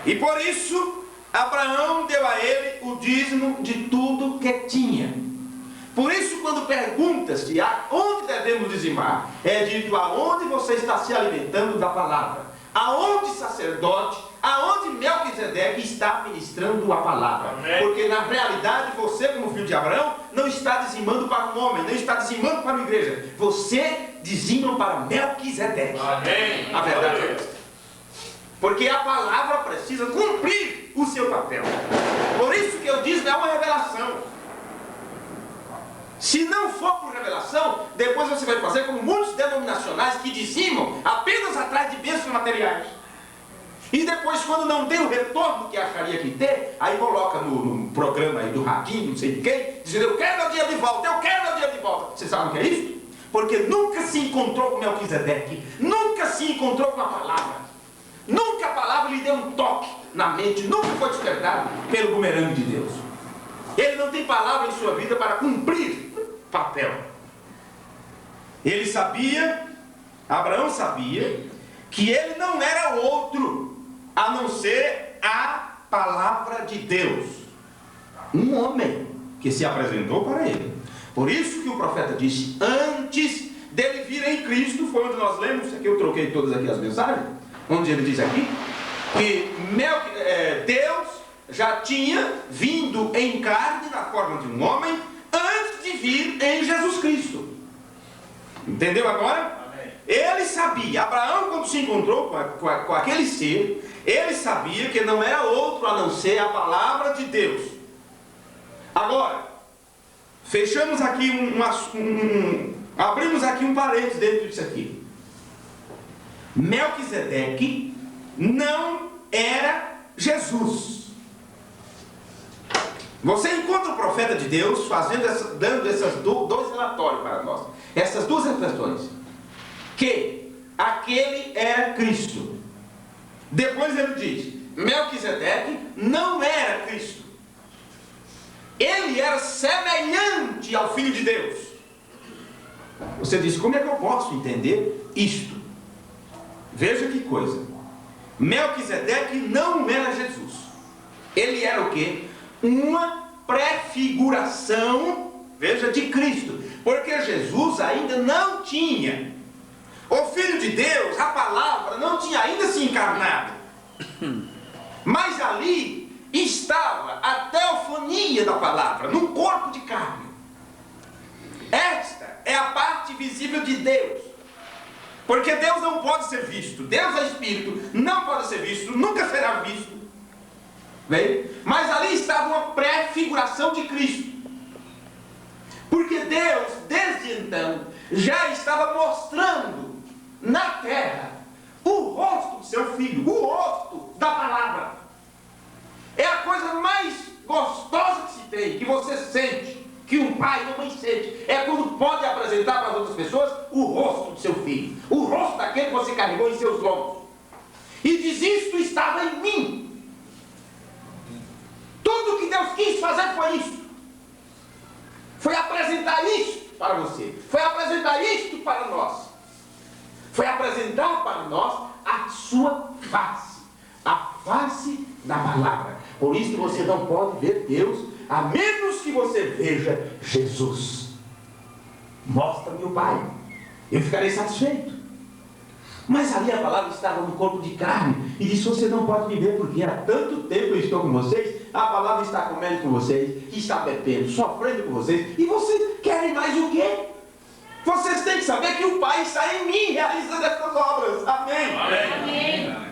E por isso, Abraão deu a ele o dízimo de tudo que tinha. Por isso, quando pergunta-se aonde devemos dizimar, é dito aonde você está se alimentando da palavra. Aonde sacerdote, aonde Melquisedeque está ministrando a palavra. Amém. Porque na realidade você, como filho de Abraão, não está dizimando para um homem, não está dizimando para uma igreja. Você dizima para Melquisedeque. Amém. A verdade é esta. Porque a palavra precisa cumprir o seu papel. Por isso que eu disse, é uma revelação. Se não for por revelação, depois você vai fazer como muitos denominacionais que dizimam apenas atrás de bênçãos materiais. E depois, quando não tem o retorno que acharia que ter, aí coloca no programa aí do radinho, não sei de quem, dizendo, eu quero meu dinheiro de volta, eu quero meu dinheiro de volta. Você sabe o que é isso? Porque nunca se encontrou com Melquisedeque, nunca se encontrou com a palavra. Nunca a palavra diabo lhe deu um toque na mente, nunca foi despertado pelo bumerangue de Deus. Ele não tem palavra em sua vida para cumprir papel. Ele sabia, Abraão sabia, que ele não era outro a não ser a palavra de Deus, um homem que se apresentou para ele. Por isso que o profeta disse, antes dele vir em Cristo, foi onde nós lemos, aqui eu troquei todas aqui as mensagens, onde ele diz aqui, que Deus já tinha vindo em carne, na forma de um homem, antes de vir em Jesus Cristo. Entendeu agora? Amém. Ele sabia, Abraão quando se encontrou com aquele ser, ele sabia que não era outro a não ser a palavra de Deus. Agora, fechamos aqui abrimos aqui um parênteses dentro disso aqui. Melquisedeque não era Jesus. Você encontra o profeta de Deus dando esses dois relatórios para nós, essas duas reflexões, que aquele era Cristo. Depois ele diz, Melquisedeque não era Cristo. Ele era semelhante ao Filho de Deus. Você diz, como é que eu posso entender isto? Veja que coisa. Melquisedeque não era Jesus. Ele era o quê? Uma prefiguração, veja, de Cristo. Porque Jesus ainda não tinha. O Filho de Deus, a palavra, não tinha ainda se encarnado. Mas ali estava a teofonia da palavra, num corpo de carne. Esta é a parte visível de Deus. Porque Deus não pode ser visto. Deus é Espírito, não pode ser visto, nunca será visto. Bem? Mas ali estava uma prefiguração de Cristo. Porque Deus, desde então, já estava mostrando na terra o rosto do seu Filho, o rosto da palavra. É a coisa mais gostosa que se tem, que você sente, que um pai e uma mãe sente, é quando pode apresentar para as outras pessoas o rosto do seu filho, o rosto daquele que você carregou em seus lombos. E diz, isto estava em mim. Tudo que Deus quis fazer foi isso. Foi apresentar isto para você. Foi apresentar isto para nós. Foi apresentar para nós a sua face. A face da palavra. Por isso que você não pode ver Deus, a menos que você veja Jesus. Mostra-me o Pai. Eu ficarei satisfeito. Mas ali a palavra estava no corpo de carne. E disse, você não pode me ver, porque há tanto tempo eu estou com vocês. A palavra está comendo com vocês, está bebendo, sofrendo com vocês. E vocês querem mais o quê? Vocês têm que saber que o Pai está em mim, realizando estas obras. Amém? Amém.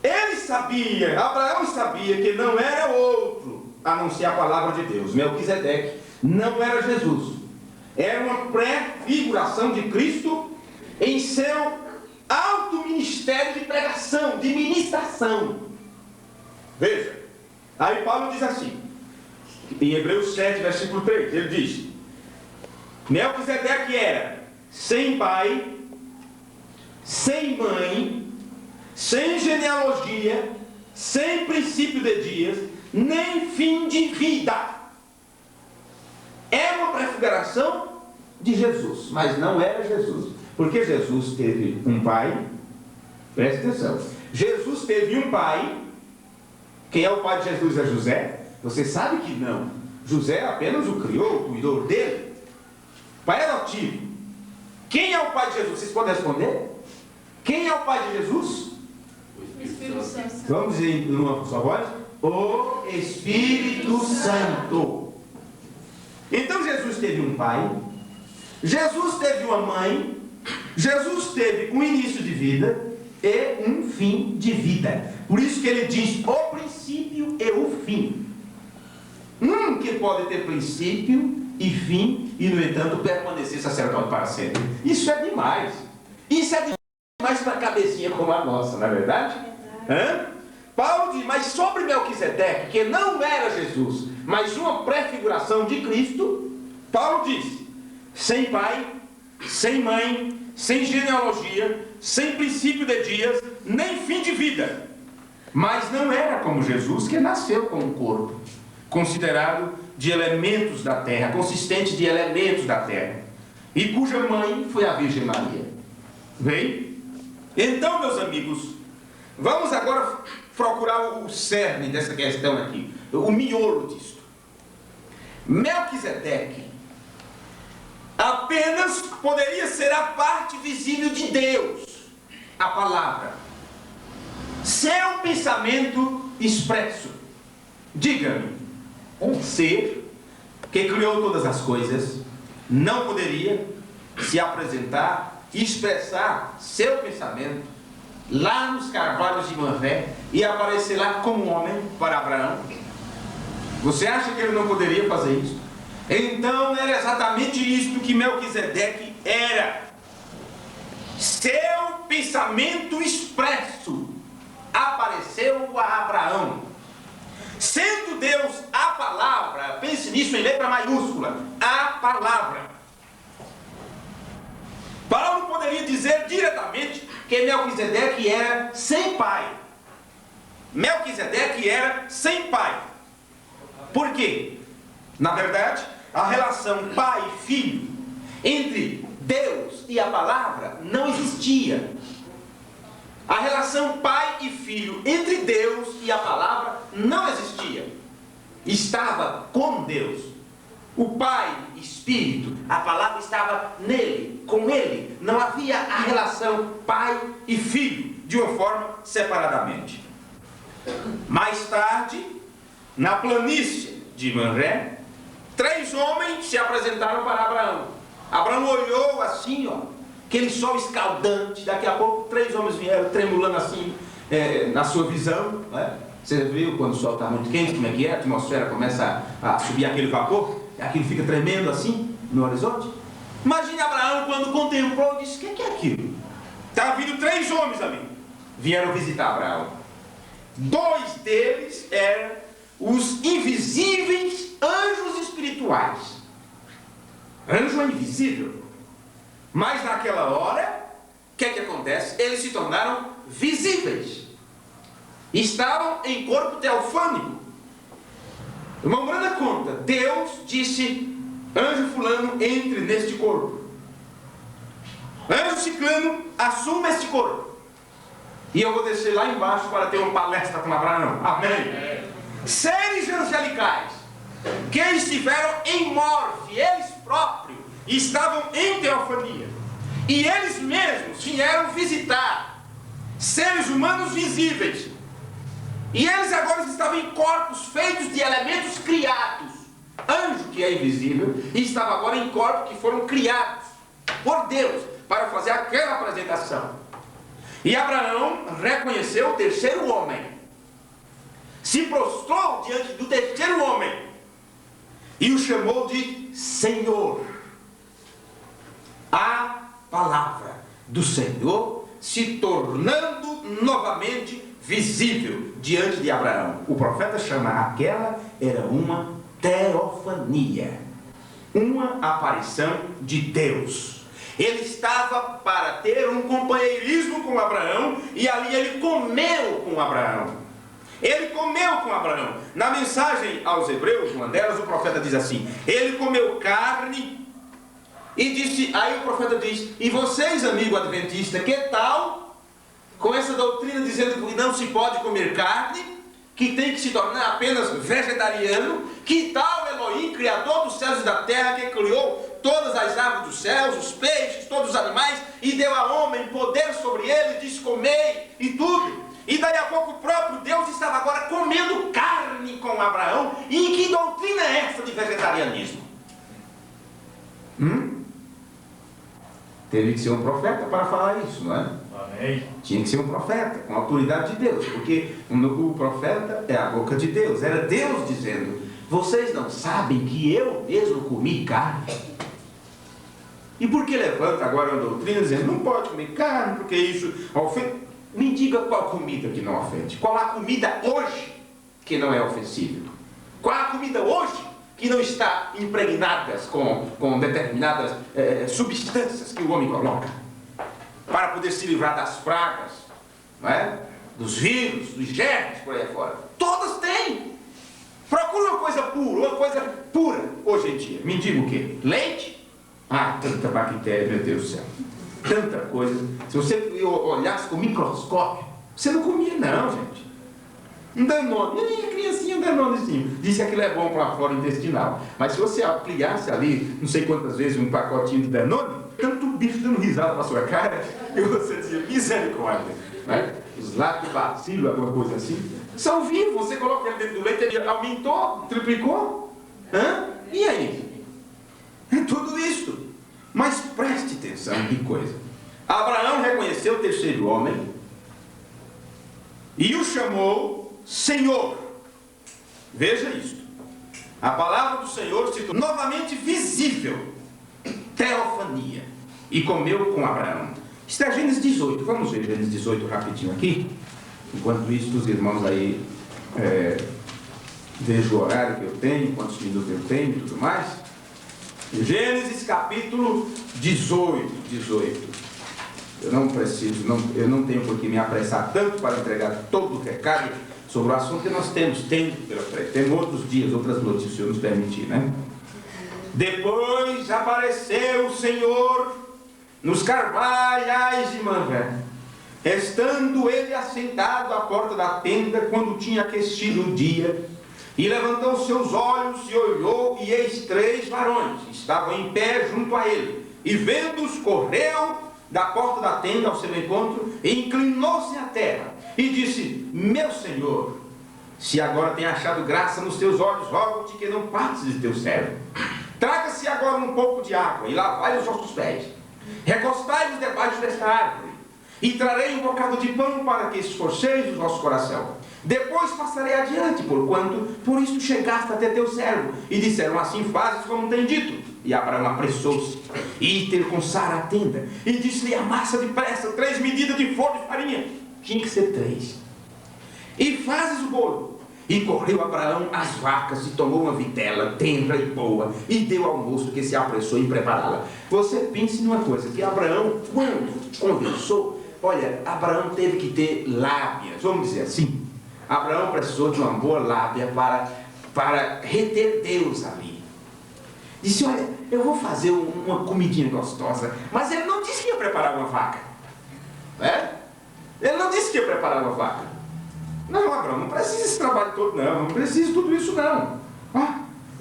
Ele sabia, Abraão sabia que não era outro a não ser a palavra de Deus. Melquisedeque não era Jesus. Era uma prefiguração de Cristo em seu alto ministério de pregação, de ministração. Veja, aí Paulo diz assim, em Hebreus 7, versículo 3, ele diz, Melquisedeque era sem pai, sem mãe, sem genealogia, sem princípio de dias, nem fim de vida. Era uma prefiguração de Jesus, mas não era Jesus. Porque Jesus teve um pai, preste atenção, Jesus teve um pai. Quem é o pai de Jesus? É José? Você sabe que não. José apenas o criou, o cuidou dele. Pai adotivo. Quem é o pai de Jesus? Vocês podem responder? Quem é o pai de Jesus? O Espírito Santo. Vamos dizer em uma só voz? O Espírito Santo. Então Jesus teve um pai, Jesus teve uma mãe, Jesus teve um início de vida e um fim de vida. Por isso que ele diz o princípio e o fim. Que pode ter princípio e fim e, no entanto, permanecer sacerdote para sempre. Isso é demais. Isso é demais para a cabecinha como a nossa, não é verdade? Paulo diz, mas sobre Melquisedeque, que não era Jesus, mas uma prefiguração de Cristo, Paulo diz, sem pai, sem mãe, sem genealogia, sem princípio de dias, nem fim de vida. Mas não era como Jesus, que nasceu com um corpo considerado de elementos da terra, consistente de elementos da terra, e cuja mãe foi a Virgem Maria. Bem? Então, meus amigos, vamos agora procurar o cerne dessa questão aqui, o miolo disso. Melquisedeque apenas poderia ser a parte visível de Deus, a palavra, seu pensamento expresso. Diga-me, um ser que criou todas as coisas não poderia se apresentar e expressar seu pensamento lá nos carvalhos de Manré e aparecer lá como homem para Abraão? Você acha que ele não poderia fazer isso? Então era exatamente isto que Melquisedeque era. Seu pensamento expresso apareceu a Abraão. Sendo Deus a palavra, pense nisso em letra maiúscula, a palavra. Paulo poderia dizer diretamente que Melquisedeque era sem pai. Melquisedeque era sem pai. Por quê? Na verdade, a relação pai e filho entre Deus e a palavra não existia. A relação pai e filho entre Deus e a palavra não existia. Estava com Deus. O Pai, Espírito, a palavra estava nele, com ele. Não havia a relação pai e filho de uma forma separadamente. Mais tarde, na planície de Manré, 3 homens se apresentaram para Abraão. Abraão olhou assim, aquele sol escaldante. Daqui a pouco 3 homens vieram tremulando assim na sua visão, né? Você viu quando o sol está muito quente, como é que é? A atmosfera começa a subir aquele vapor, aquilo fica tremendo assim no horizonte. Imagine Abraão quando contemplou e disse: o que é aquilo? Está vindo 3 homens ali, vieram visitar Abraão. 2 deles eram os invisíveis anjos espirituais. Anjo é invisível. Mas naquela hora, o que é que acontece? Eles se tornaram visíveis. Estavam em corpo teofânico. Irmão Branda conta, Deus disse: anjo fulano, entre neste corpo. Anjo ciclano, assuma este corpo. E eu vou descer lá embaixo para ter uma palestra com Abraão. Amém? Seres angelicais que estiveram em morte, eles próprios estavam em teofania. E eles mesmos vieram visitar seres humanos visíveis. E eles agora estavam em corpos feitos de elementos criados. Anjo, que é invisível, e estava agora em corpos que foram criados por Deus para fazer aquela apresentação. E Abraão reconheceu o 3º homem, se prostrou diante do 3º homem e o chamou de Senhor. A palavra do Senhor se tornando novamente visível diante de Abraão. O profeta chama aquela, era uma teofania, uma aparição de Deus. Ele estava para ter um companheirismo com Abraão, e ali ele comeu com Abraão. Ele comeu com Abraão. Na mensagem aos Hebreus, uma delas, o profeta diz assim: ele comeu carne e disse, aí o profeta diz: e vocês, amigo adventista, que tal com essa doutrina dizendo que não se pode comer carne, que tem que se tornar apenas vegetariano? Que tal Elohim, criador dos céus e da terra, que criou todas as aves dos céus, os peixes, todos os animais, e deu a homem poder sobre eles, disse: comei e tudo. E daí a pouco o próprio Deus estava agora comendo carne com Abraão. E que doutrina é essa de vegetarianismo? Teve que ser um profeta para falar isso, não é? Amém. Tinha que ser um profeta, com a autoridade de Deus, porque o profeta é a boca de Deus. Era Deus dizendo: vocês não sabem que eu mesmo comi carne? E por que levanta agora uma doutrina dizendo não pode comer carne, porque isso ofende? Me diga qual comida que não ofende. Qual a comida hoje que não é ofensiva? Qual a comida hoje que não está impregnada com determinadas substâncias que o homem coloca para poder se livrar das pragas, não é? dos vírus, dos germes por aí fora. Todas têm. Procura uma coisa pura hoje em dia. Me diga o quê? Leite? Ah, tanta bactéria, meu Deus do céu. Tanta coisa. Se você olhasse com o microscópio, você não comia não, gente. Um Danone, a criancinha um Danonezinho, disse que aquilo é bom para a flora intestinal. Mas se você ampliasse ali, não sei quantas vezes, um pacotinho de Danone, tanto bicho dando risada para sua cara, que você dizia, misericórdia, né? Os lactobacilos, alguma coisa assim, são vivos. Você coloca ele dentro do leite, ele aumentou, triplicou. E aí? É tudo isso. Mas preste atenção, que coisa. Abraão reconheceu o terceiro homem e o chamou Senhor. Veja isso. A palavra do Senhor se tornou novamente visível. Teofania. E comeu com Abraão. Isso é Gênesis 18. Vamos ver Gênesis 18 rapidinho aqui. Enquanto isso, os irmãos aí vejam o horário que eu tenho, quantos minutos eu tenho e tudo mais. Gênesis capítulo 18. Eu não tenho por que me apressar tanto para entregar todo o recado sobre o assunto que nós temos tempo pela frente. Temos outros dias, outras notícias, se nos permitir, né? Depois apareceu o Senhor nos carvalhais de Mamré, estando ele assentado à porta da tenda, quando tinha aquecido o dia, e levantou seus olhos e olhou, e eis 3 varões estavam em pé junto a ele, e vendo-os, correu da porta da tenda ao seu encontro, e inclinou-se à terra, e disse: meu Senhor, se agora tem achado graça nos teus olhos, rogo-te que não partes de teu servo. Traga-se agora um pouco de água, e lavai os vossos pés, recostai-vos debaixo desta árvore, e trarei um bocado de pão para que esforceis o vosso coração. Depois passarei adiante, porquanto por isto chegaste até teu servo. E disseram: assim fazes como tem dito. E Abraão apressou-se, e ter com Sara a tenda, e disse-lhe: amassa depressa 3 medidas de flor de farinha. Tinha que ser 3. E fazes o bolo. E correu Abraão às vacas, e tomou uma vitela, tenra e boa, e deu ao moço, que se apressou em prepará-la. Você pense numa coisa, que Abraão, quando conversou, olha, Abraão teve que ter lábias, vamos dizer assim. Abraão precisou de uma boa lábia para reter Deus ali. Disse: olha, eu vou fazer uma comidinha gostosa. Mas ele não disse que ia preparar uma vaca, né? Ele não disse que ia preparar uma vaca. Não, Abraão, não precisa esse trabalho todo, não precisa de tudo isso, não.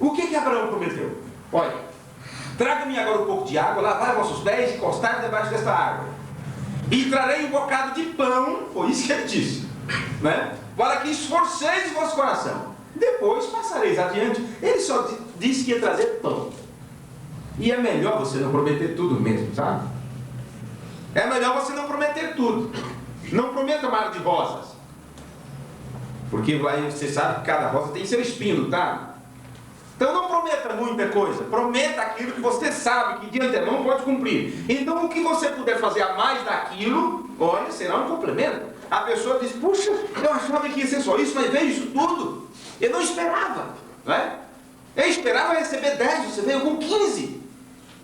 O que Abraão prometeu? Olha, traga-me agora um pouco de água, lavai vossos pés e encostai debaixo desta árvore, e trarei um bocado de pão, foi isso que ele disse, né? Para que esforceis o vosso coração. Depois passareis adiante. Ele só disse que ia trazer pão. E é melhor você não prometer tudo mesmo, sabe? É melhor você não prometer tudo. Não prometa mar de rosas, porque você sabe que cada rosa tem seu espinho, tá? Então não prometa muita coisa. Prometa aquilo que você sabe que de antemão pode cumprir. Então o que você puder fazer a mais daquilo, olha, será um complemento. A pessoa diz: puxa, eu achava que ia ser só isso, mas veio isso tudo. Eu não esperava, não é? Eu esperava receber 10, você veio com 15.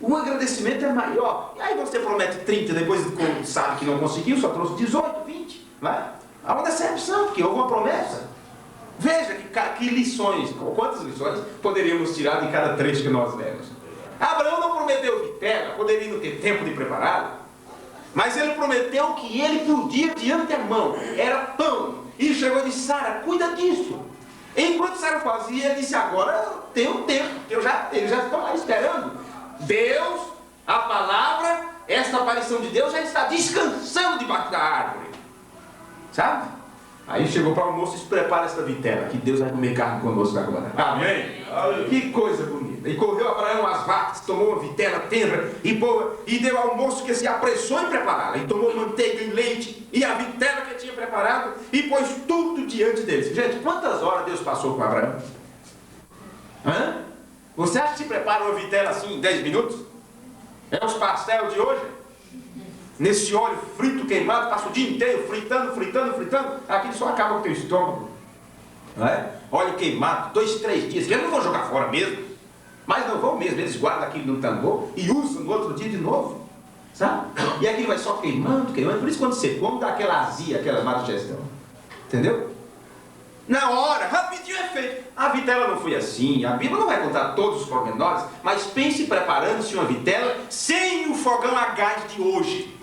O agradecimento é maior. E aí você promete 30, depois sabe que não conseguiu, só trouxe 18, 20, não é? Há uma decepção, porque houve uma promessa. Veja que lições, quantas lições poderíamos tirar de cada trecho que nós lemos. Abraão não prometeu vitela, poderia não ter tempo de prepará-la, mas ele prometeu que ele podia de antemão, era pão. E chegou e disse: Sara, cuida disso. Enquanto Sara fazia, ele disse: agora tem um tempo, eles já estão lá esperando. Deus, a palavra, esta aparição de Deus já está descansando debaixo da árvore, sabe? Aí chegou para o almoço e se prepara esta vitela, que Deus vai comer carne conosco agora. Amém? Que coisa bonita. E correu Abraão às vacas, tomou uma vitela tenra e boa, e deu ao moço, que se apressou em prepará-la, e tomou manteiga e leite, e a vitela que tinha preparado, e pôs tudo diante deles. Gente, quantas horas Deus passou com Abraão? Você acha que se prepara uma vitela assim em 10 minutos? É os pastéis de hoje? Nesse óleo frito, queimado, passa o dia inteiro fritando, aquilo só acaba com o teu estômago, não é? Óleo queimado, 2, 3 dias, eles não vão jogar fora mesmo, mas não vão mesmo, eles guardam aquilo no tambor e usam no outro dia de novo, sabe? E aquilo vai só queimando, por isso quando você come dá aquela azia, aquela má digestão. Entendeu? Na hora, rapidinho é feito. A vitela não foi assim. A Bíblia não vai contar todos os pormenores, mas pense preparando-se uma vitela sem o fogão a gás de hoje.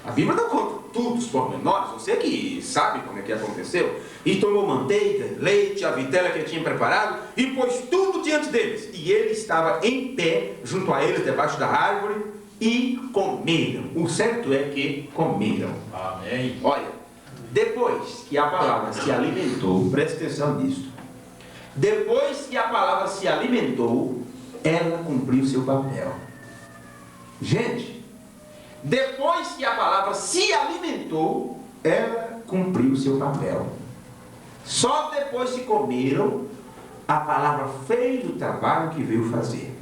A Bíblia não conta todos os pormenores, você que sabe como é que aconteceu. E tomou manteiga, leite, a vitela que ele tinha preparado, e pôs tudo diante deles. E ele estava em pé, junto a eles, debaixo da árvore, e comeram. O certo é que comeram. Amém. Olha, depois que a palavra se alimentou, preste atenção nisso. Depois que a palavra se alimentou, ela cumpriu seu papel. Gente, depois que a palavra se alimentou, ela cumpriu seu papel. Só depois que comeram, a palavra fez o trabalho que veio fazer.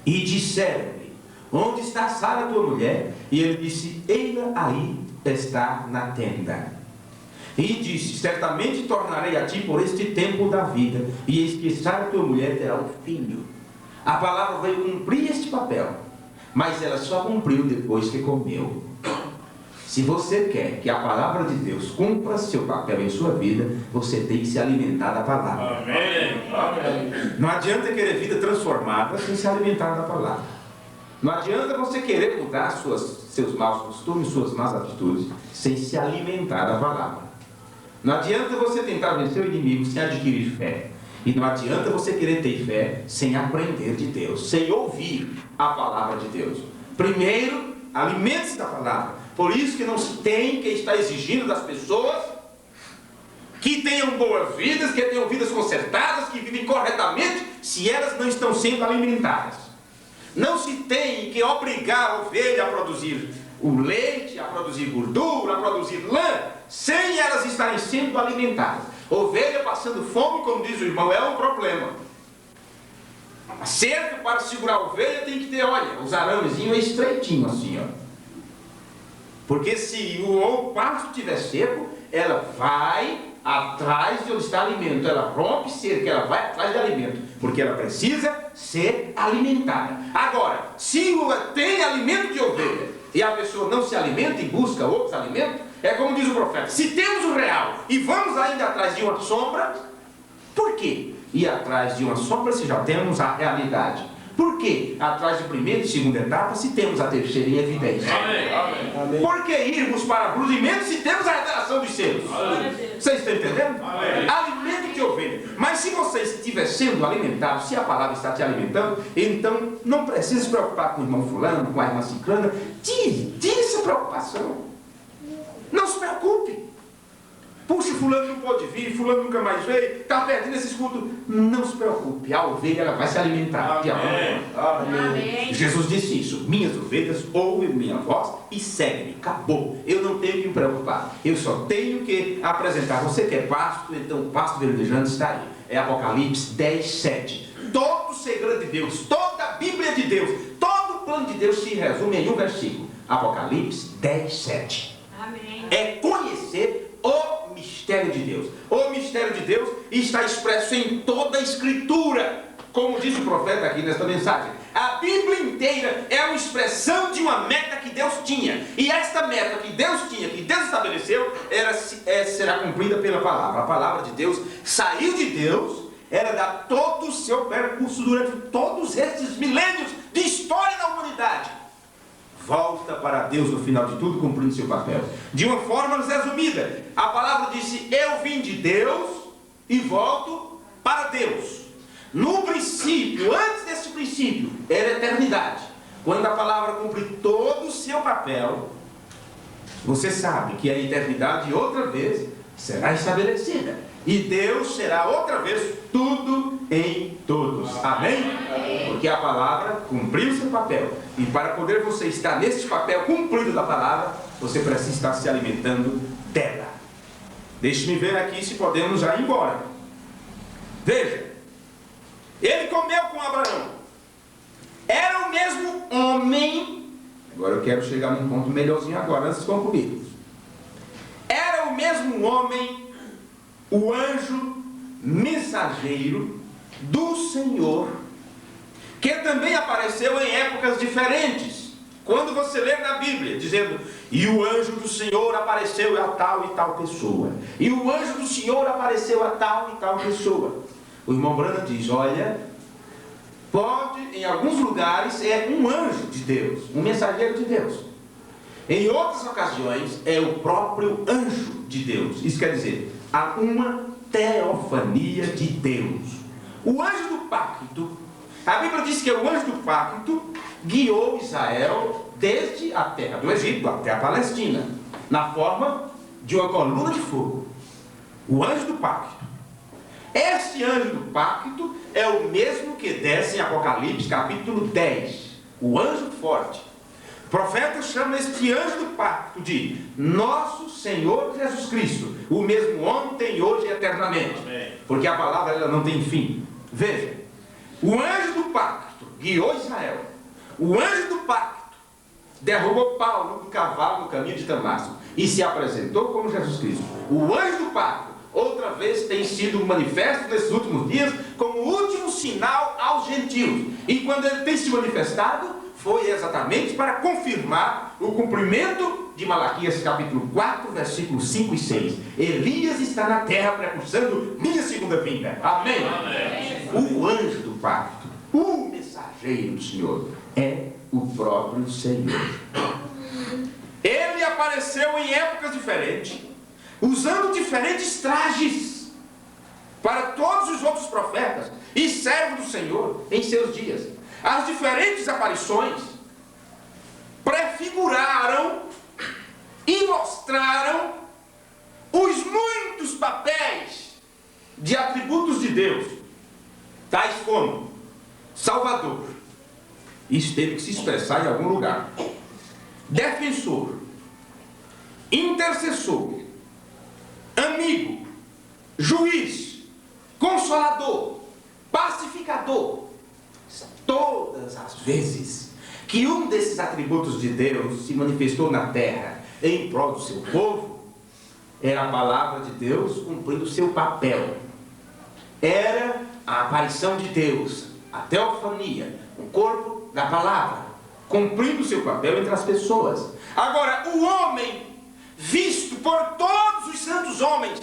E disseram-lhe: onde está Sara, tua mulher? E ele disse: eila aí está na tenda. E disse: certamente tornarei a ti por este tempo da vida, e eis que Sara, tua mulher, terá um filho. A palavra veio cumprir este papel, mas ela só cumpriu depois que comeu. Se você quer que a palavra de Deus cumpra seu papel em sua vida, você tem que se alimentar da palavra. Amém. Amém. Não adianta querer vida transformada sem se alimentar da palavra. Não adianta você querer mudar seus maus costumes, suas más atitudes, sem se alimentar da palavra. Não adianta você tentar vencer o inimigo sem adquirir fé. E não adianta você querer ter fé sem aprender de Deus, sem ouvir a palavra de Deus. Primeiro, alimente-se da palavra. Por isso que não se tem que estar exigindo das pessoas que tenham boas vidas, que tenham vidas consertadas, que vivem corretamente, se elas não estão sendo alimentadas. Não se tem que obrigar a ovelha a produzir o leite, a produzir gordura, a produzir lã, sem elas estarem sendo alimentadas. Ovelha passando fome, como diz o irmão, é um problema. A cerca para segurar a ovelha tem que ter, olha, os aramezinhos estreitinhos assim, ó. Porque se o pasto estiver seco, ela vai atrás de onde está alimento. Ela rompe cerca, ela vai atrás de alimento. Porque ela precisa ser alimentada. Agora, se tem alimento de ovelha e a pessoa não se alimenta e busca outros alimentos, é como diz o profeta: se temos o real e vamos ainda atrás de uma sombra, por quê? Ir atrás de uma sombra se já temos a realidade? Por que atrás de primeira e segunda etapa se temos a terceira em evidência? Amém. Por que irmos para brudimento se temos a revelação dos seus? Vocês estão entendendo? Amém. Alimento de ovelha. Mas se você estiver sendo alimentado, se a palavra está te alimentando, então não precisa se preocupar com o irmão fulano, com a irmã ciclana. Tire essa preocupação. Não se preocupe. Puxa, fulano não pode vir, fulano nunca mais veio, está perdendo esse escudo. Não se preocupe, a ovelha ela vai se alimentar. Amém. Amém. Jesus disse isso: minhas ovelhas ouvem minha voz e seguem-me. Acabou. Eu não tenho que me preocupar. Eu só tenho que apresentar. Você quer pasto? Então o pasto verdejante está aí. É Apocalipse 10, 7. Todo o segredo de Deus, toda a Bíblia de Deus, todo o plano de Deus se resume em um versículo. Apocalipse 10, 7. Amém. É conhecer o mistério de Deus. O mistério de Deus está expresso em toda a Escritura, como diz o profeta aqui nesta mensagem. A Bíblia inteira é uma expressão de uma meta que Deus tinha. E esta meta que Deus tinha, que Deus estabeleceu, será cumprida pela palavra. A palavra de Deus saiu de Deus, ela dá todo o seu percurso durante todos esses milênios de história da humanidade. Volta para Deus no final de tudo, cumprindo seu papel. De uma forma resumida, a palavra disse: eu vim de Deus e volto para Deus. No princípio, antes desse princípio, era a eternidade. Quando a palavra cumpre todo o seu papel, você sabe que a eternidade outra vez será estabelecida. E Deus será outra vez tudo em todos. Amém? Porque a palavra cumpriu seu papel. E para poder você estar nesse papel cumprido da palavra, você precisa estar se alimentando dela. Deixe-me ver aqui se podemos já ir embora. Veja. Ele comeu com Abraão. Era o mesmo homem. Agora eu quero chegar num ponto melhorzinho agora, antes de concluir. Era o mesmo homem, o anjo mensageiro do Senhor, que também apareceu em épocas diferentes, quando você lê na Bíblia, dizendo, e o anjo do Senhor apareceu a tal e tal pessoa, e o anjo do Senhor apareceu a tal e tal pessoa, o irmão Branham diz, olha, pode, em alguns lugares, é um anjo de Deus, um mensageiro de Deus. Em outras ocasiões, é o próprio anjo de Deus. Isso quer dizer, há uma teofania de Deus. O anjo do pacto, a Bíblia diz que o anjo do pacto guiou Israel desde a terra do Egito até a Palestina, na forma de uma coluna de fogo. O anjo do pacto. Este anjo do pacto é o mesmo que desce em Apocalipse capítulo 10, o anjo forte. O profeta chama este anjo do pacto de nosso Senhor Jesus Cristo, o mesmo ontem, hoje e eternamente. Porque a palavra ela não tem fim. Veja, o anjo do pacto guiou Israel. O anjo do pacto derrubou Paulo do cavalo no caminho de Damasco e se apresentou como Jesus Cristo. O anjo do pacto, outra vez, tem sido manifesto nesses últimos dias como o último sinal aos gentios. E quando ele tem se manifestado, foi exatamente para confirmar o cumprimento de Malaquias capítulo 4, versículos 5 e 6. Elias está na terra precursando minha segunda vinda. Amém? Amém. O anjo do pacto, o mensageiro do Senhor, é o próprio Senhor. Ele apareceu em épocas diferentes, usando diferentes trajes para todos os outros profetas e servos do Senhor em seus dias. As diferentes aparições prefiguraram e mostraram os muitos papéis de atributos de Deus, tais como Salvador, isso teve que se expressar em algum lugar, defensor, intercessor, amigo, juiz, consolador, pacificador. Todas as vezes que um desses atributos de Deus se manifestou na terra em prol do seu povo, era a palavra de Deus cumprindo o seu papel. Era a aparição de Deus, a teofania, o corpo da palavra, cumprindo o seu papel entre as pessoas. Agora, o homem visto por todos os santos homens,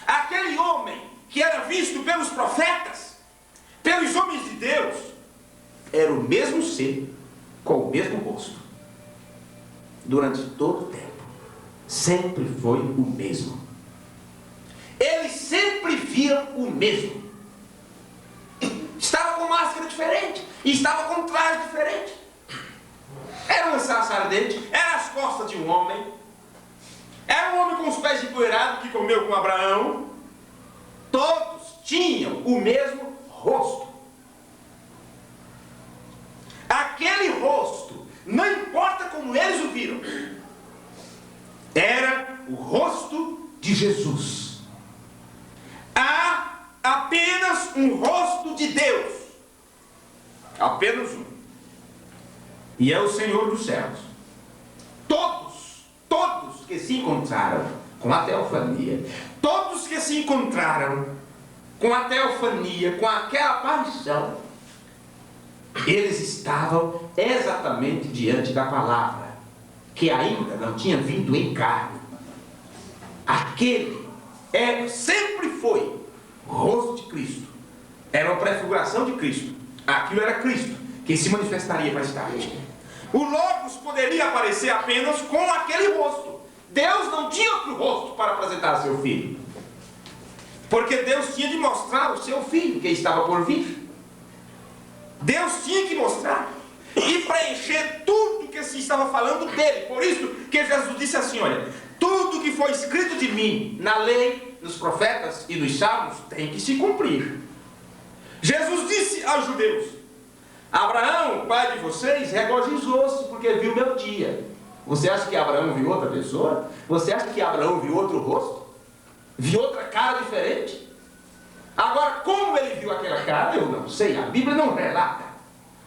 aquele homem que era visto pelos profetas, pelos homens de Deus, era o mesmo ser, com o mesmo rosto, durante todo o tempo. Sempre foi o mesmo. Eles sempre viam o mesmo. Estava com máscara diferente, e estava com traje diferente. Era uma sarça ardente, era as costas de um homem, era um homem com os pés empoeirados que comeu com Abraão. Todos tinham o mesmo rosto. Aquele rosto, não importa como eles o viram, era o rosto de Jesus. Há apenas um rosto de Deus, apenas um, e é o Senhor dos céus. Todos que se encontraram com a teofania, todos que se encontraram com a teofania, com aquela aparição, eles estavam exatamente diante da palavra, que ainda não tinha vindo em carne. Aquele sempre foi o rosto de Cristo, era uma prefiguração de Cristo. Aquilo era Cristo, que se manifestaria mais tarde. O Logos poderia aparecer apenas com aquele rosto. Deus não tinha outro rosto para apresentar a seu filho, porque Deus tinha de mostrar o seu filho que estava por vir. Deus tinha que mostrar e preencher tudo que se estava falando dele. Por isso que Jesus disse assim, olha, tudo que foi escrito de mim na lei, nos profetas e nos salmos tem que se cumprir. Jesus disse aos judeus, Abraão, pai de vocês, regozijou-se porque viu meu dia. Você acha que Abraão viu outra pessoa? Você acha que Abraão viu outro rosto? Viu outra cara diferente? Agora, como ele viu aquela cara, eu não sei, a Bíblia não relata.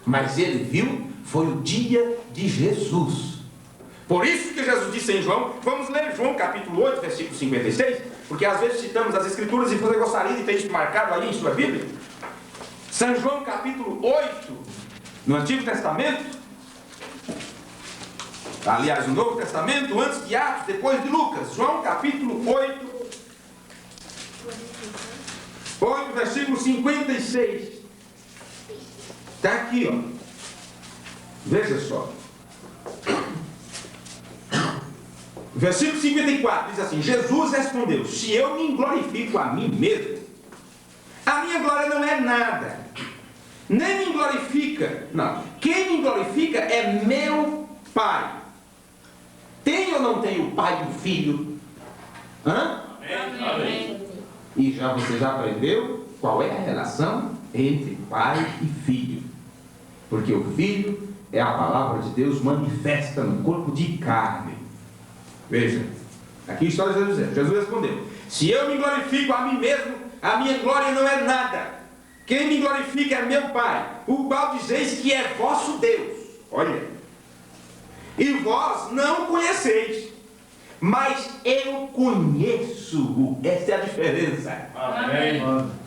Mas ele viu, foi o dia de Jesus. Por isso que Jesus disse em João, vamos ler João capítulo 8, versículo 56, porque às vezes citamos as Escrituras e você gostaria de ter isso marcado aí em sua Bíblia. São João capítulo 8, no Antigo Testamento, Aliás, o Novo Testamento, antes de Atos, depois de Lucas. João capítulo 8, versículo 56. Está aqui, ó. Veja só. Versículo 54 diz assim: Jesus respondeu: se eu me glorifico a mim mesmo, a minha glória não é nada, nem me glorifica, não. Quem me glorifica é meu Pai. Tem ou não tem o Pai e o Filho? Hã? Amém. E você já aprendeu qual é a relação entre Pai e Filho. Porque o Filho é a palavra de Deus manifesta no corpo de carne. Veja, aqui está Jesus. Jesus respondeu: se eu me glorifico a mim mesmo, a minha glória não é nada. Quem me glorifica é meu Pai, o qual dizeis que é vosso Deus. Olha. E vós não conheceis, mas eu conheço. Essa é a diferença. Amém.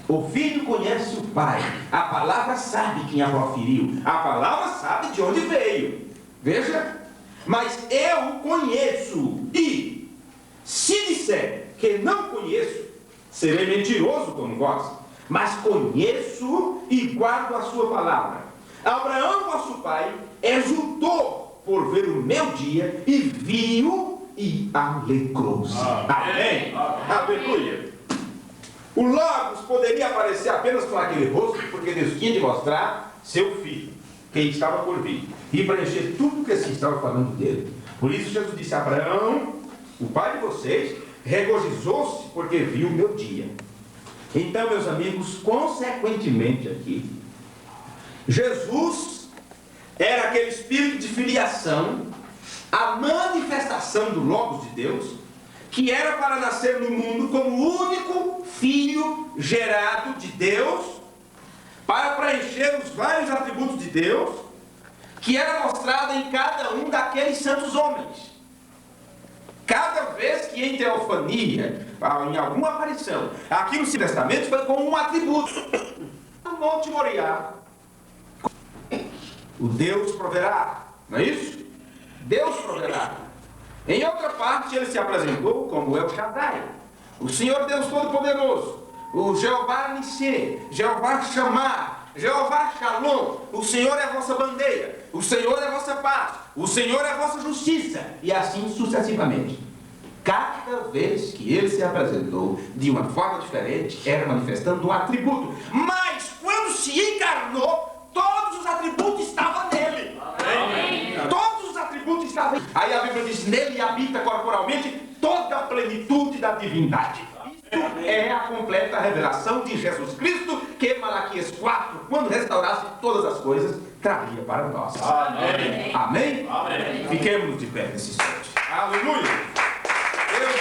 O Filho conhece o Pai. A palavra sabe quem a proferiu. A palavra sabe de onde veio. Veja. Mas eu o conheço. E se disser que não conheço, serei mentiroso como vós. Mas conheço e guardo a sua palavra. Abraão, vosso pai, exultou por ver o meu dia e viu e alegrou-se. Amém. Aleluia. O Logos poderia aparecer apenas com aquele rosto, porque Deus tinha de mostrar seu filho, quem estava por vir, e preencher tudo que se estava falando dele. Por isso Jesus disse a Abraão, o pai de vocês, regozijou-se porque viu o meu dia. Então, meus amigos, consequentemente aqui, Jesus era aquele espírito de filiação, a manifestação do Logos de Deus, que era para nascer no mundo como o único filho gerado de Deus, para preencher os vários atributos de Deus, que era mostrado em cada um daqueles santos homens. Cada vez que em teofania, em alguma aparição, aqui no Antigo Testamento foi com um atributo. No Monte Moriá, o Deus proverá, não é isso? Deus proverá. Em outra parte ele se apresentou como El Shaddai, o Senhor Deus Todo-Poderoso, o Jeová Nissi, Jeová Shammah, Jeová Shalom. O Senhor é a vossa bandeira, o Senhor é a vossa paz, o Senhor é a vossa justiça, e assim sucessivamente. Cada vez que ele se apresentou de uma forma diferente, era manifestando um atributo. Mas quando se encarnou, todos os atributos estavam nele. Amém. Todos os atributos estavam nele. Aí a Bíblia diz: nele habita corporalmente toda a plenitude da divindade. Isso é a completa revelação de Jesus Cristo, que Malaquias 4, quando restaurasse todas as coisas, traria para nós. Amém. Amém? Amém. Fiquemos de pé nesse instante. Aleluia. Deus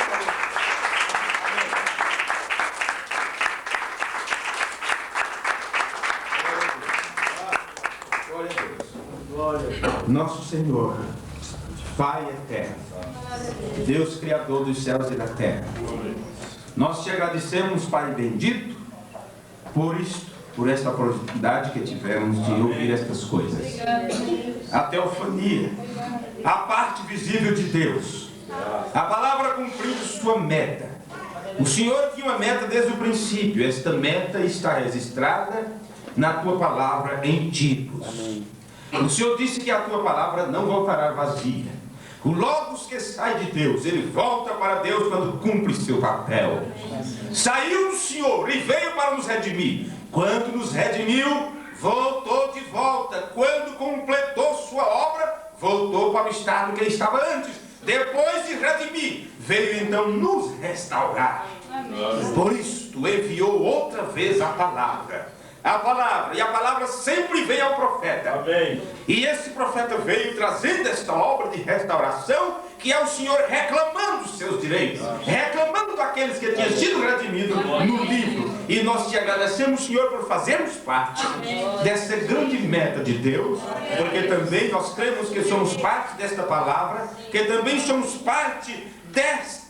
Glória a Deus. Nosso Senhor, Pai eterno, Deus Criador dos céus e da terra, nós te agradecemos, Pai bendito, por isto, por esta oportunidade que tivemos de ouvir estas coisas. A teofania, a parte visível de Deus, a palavra cumprindo sua meta. O Senhor tinha uma meta desde o princípio. Esta meta está registrada na tua palavra em Tipos. O Senhor disse que a tua palavra não voltará vazia. O Logos que sai de Deus, ele volta para Deus quando cumpre seu papel. Saiu do Senhor e veio para nos redimir. Quando nos redimiu, voltou de volta. Quando completou sua obra, voltou para o estado que ele estava antes. Depois de redimir, veio então nos restaurar. Amém. Por isto enviou outra vez a palavra. E a palavra sempre vem ao profeta. Amém. E esse profeta veio trazendo esta obra de restauração, que é o Senhor reclamando os seus direitos, reclamando daqueles que tinham sido redimidos no livro. E nós te agradecemos, Senhor, por fazermos parte dessa grande meta de Deus, porque também nós cremos que somos parte desta palavra, que também somos parte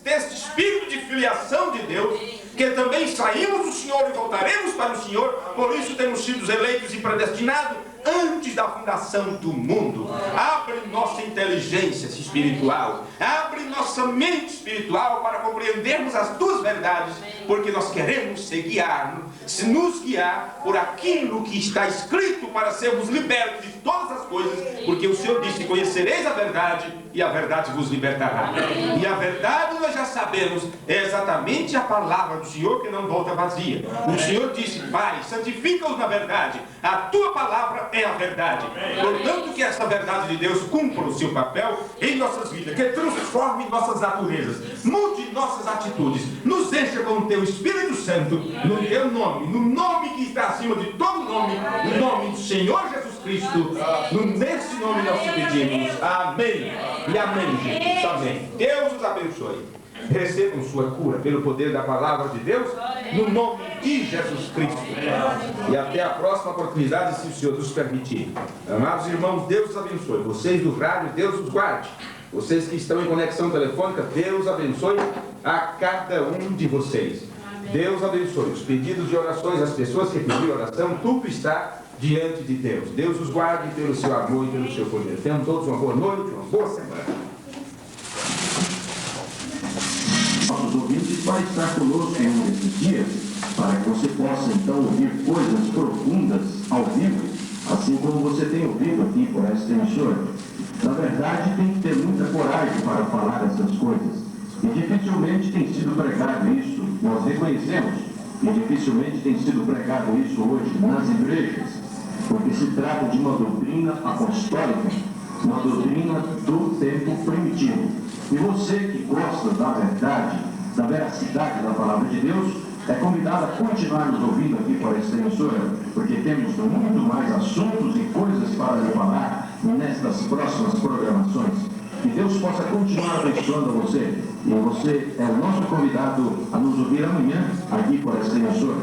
deste espírito de filiação de Deus, que também saímos do Senhor e voltaremos para o Senhor, por isso temos sido eleitos e predestinados antes da fundação do mundo. Abre nossa inteligência espiritual, abre nossa mente espiritual para compreendermos as tuas verdades, porque nós queremos se nos guiar por aquilo que está escrito para sermos libertos de todas as coisas, porque o Senhor disse: conhecereis a verdade e a verdade vos libertará. E a verdade, nós já sabemos, é exatamente a palavra do Senhor, que não volta vazia. O Senhor disse: Pai, santifica-os na verdade, a tua palavra é a verdade. Portanto, que essa verdade de Deus cumpra o seu papel em nossas vidas, que transforme nossas naturezas, mude nossas atitudes, nos encha com o teu Espírito Santo, no teu nome, no nome que está acima de todo nome, no nome do Senhor Jesus Cristo. Nesse nome nós te pedimos. Amém e amém, gente. Amém. Deus os abençoe. Recebam sua cura pelo poder da palavra de Deus, no nome de Jesus Cristo. E até a próxima oportunidade, se o Senhor nos permitir. Amados irmãos, Deus os abençoe. Vocês do rádio, Deus os guarde. Vocês que estão em conexão telefônica, Deus abençoe a cada um de vocês. Deus abençoe os pedidos de orações, as pessoas que pediram oração, tudo está diante de Deus. Deus os guarde pelo seu amor e pelo seu poder. Tenham todos uma boa noite, uma boa semana. Nossos ouvintes vai estar conosco em um desses dias, para que você possa então ouvir coisas profundas ao vivo, assim como você tem ouvido aqui por esta emissora. Na verdade, tem que ter muita coragem para falar essas coisas, e dificilmente tem sido pregado isso, nós reconhecemos, e dificilmente tem sido pregado isso hoje nas igrejas, porque se trata de uma doutrina apostólica, uma doutrina do tempo primitivo. E você que gosta da verdade, da veracidade da palavra de Deus, é convidado a continuar nos ouvindo aqui por esta emissora, porque temos muito mais assuntos e coisas para lhe falar nestas próximas programações. Que Deus possa continuar abençoando você. E você é o nosso convidado a nos ouvir amanhã aqui por esta emissora.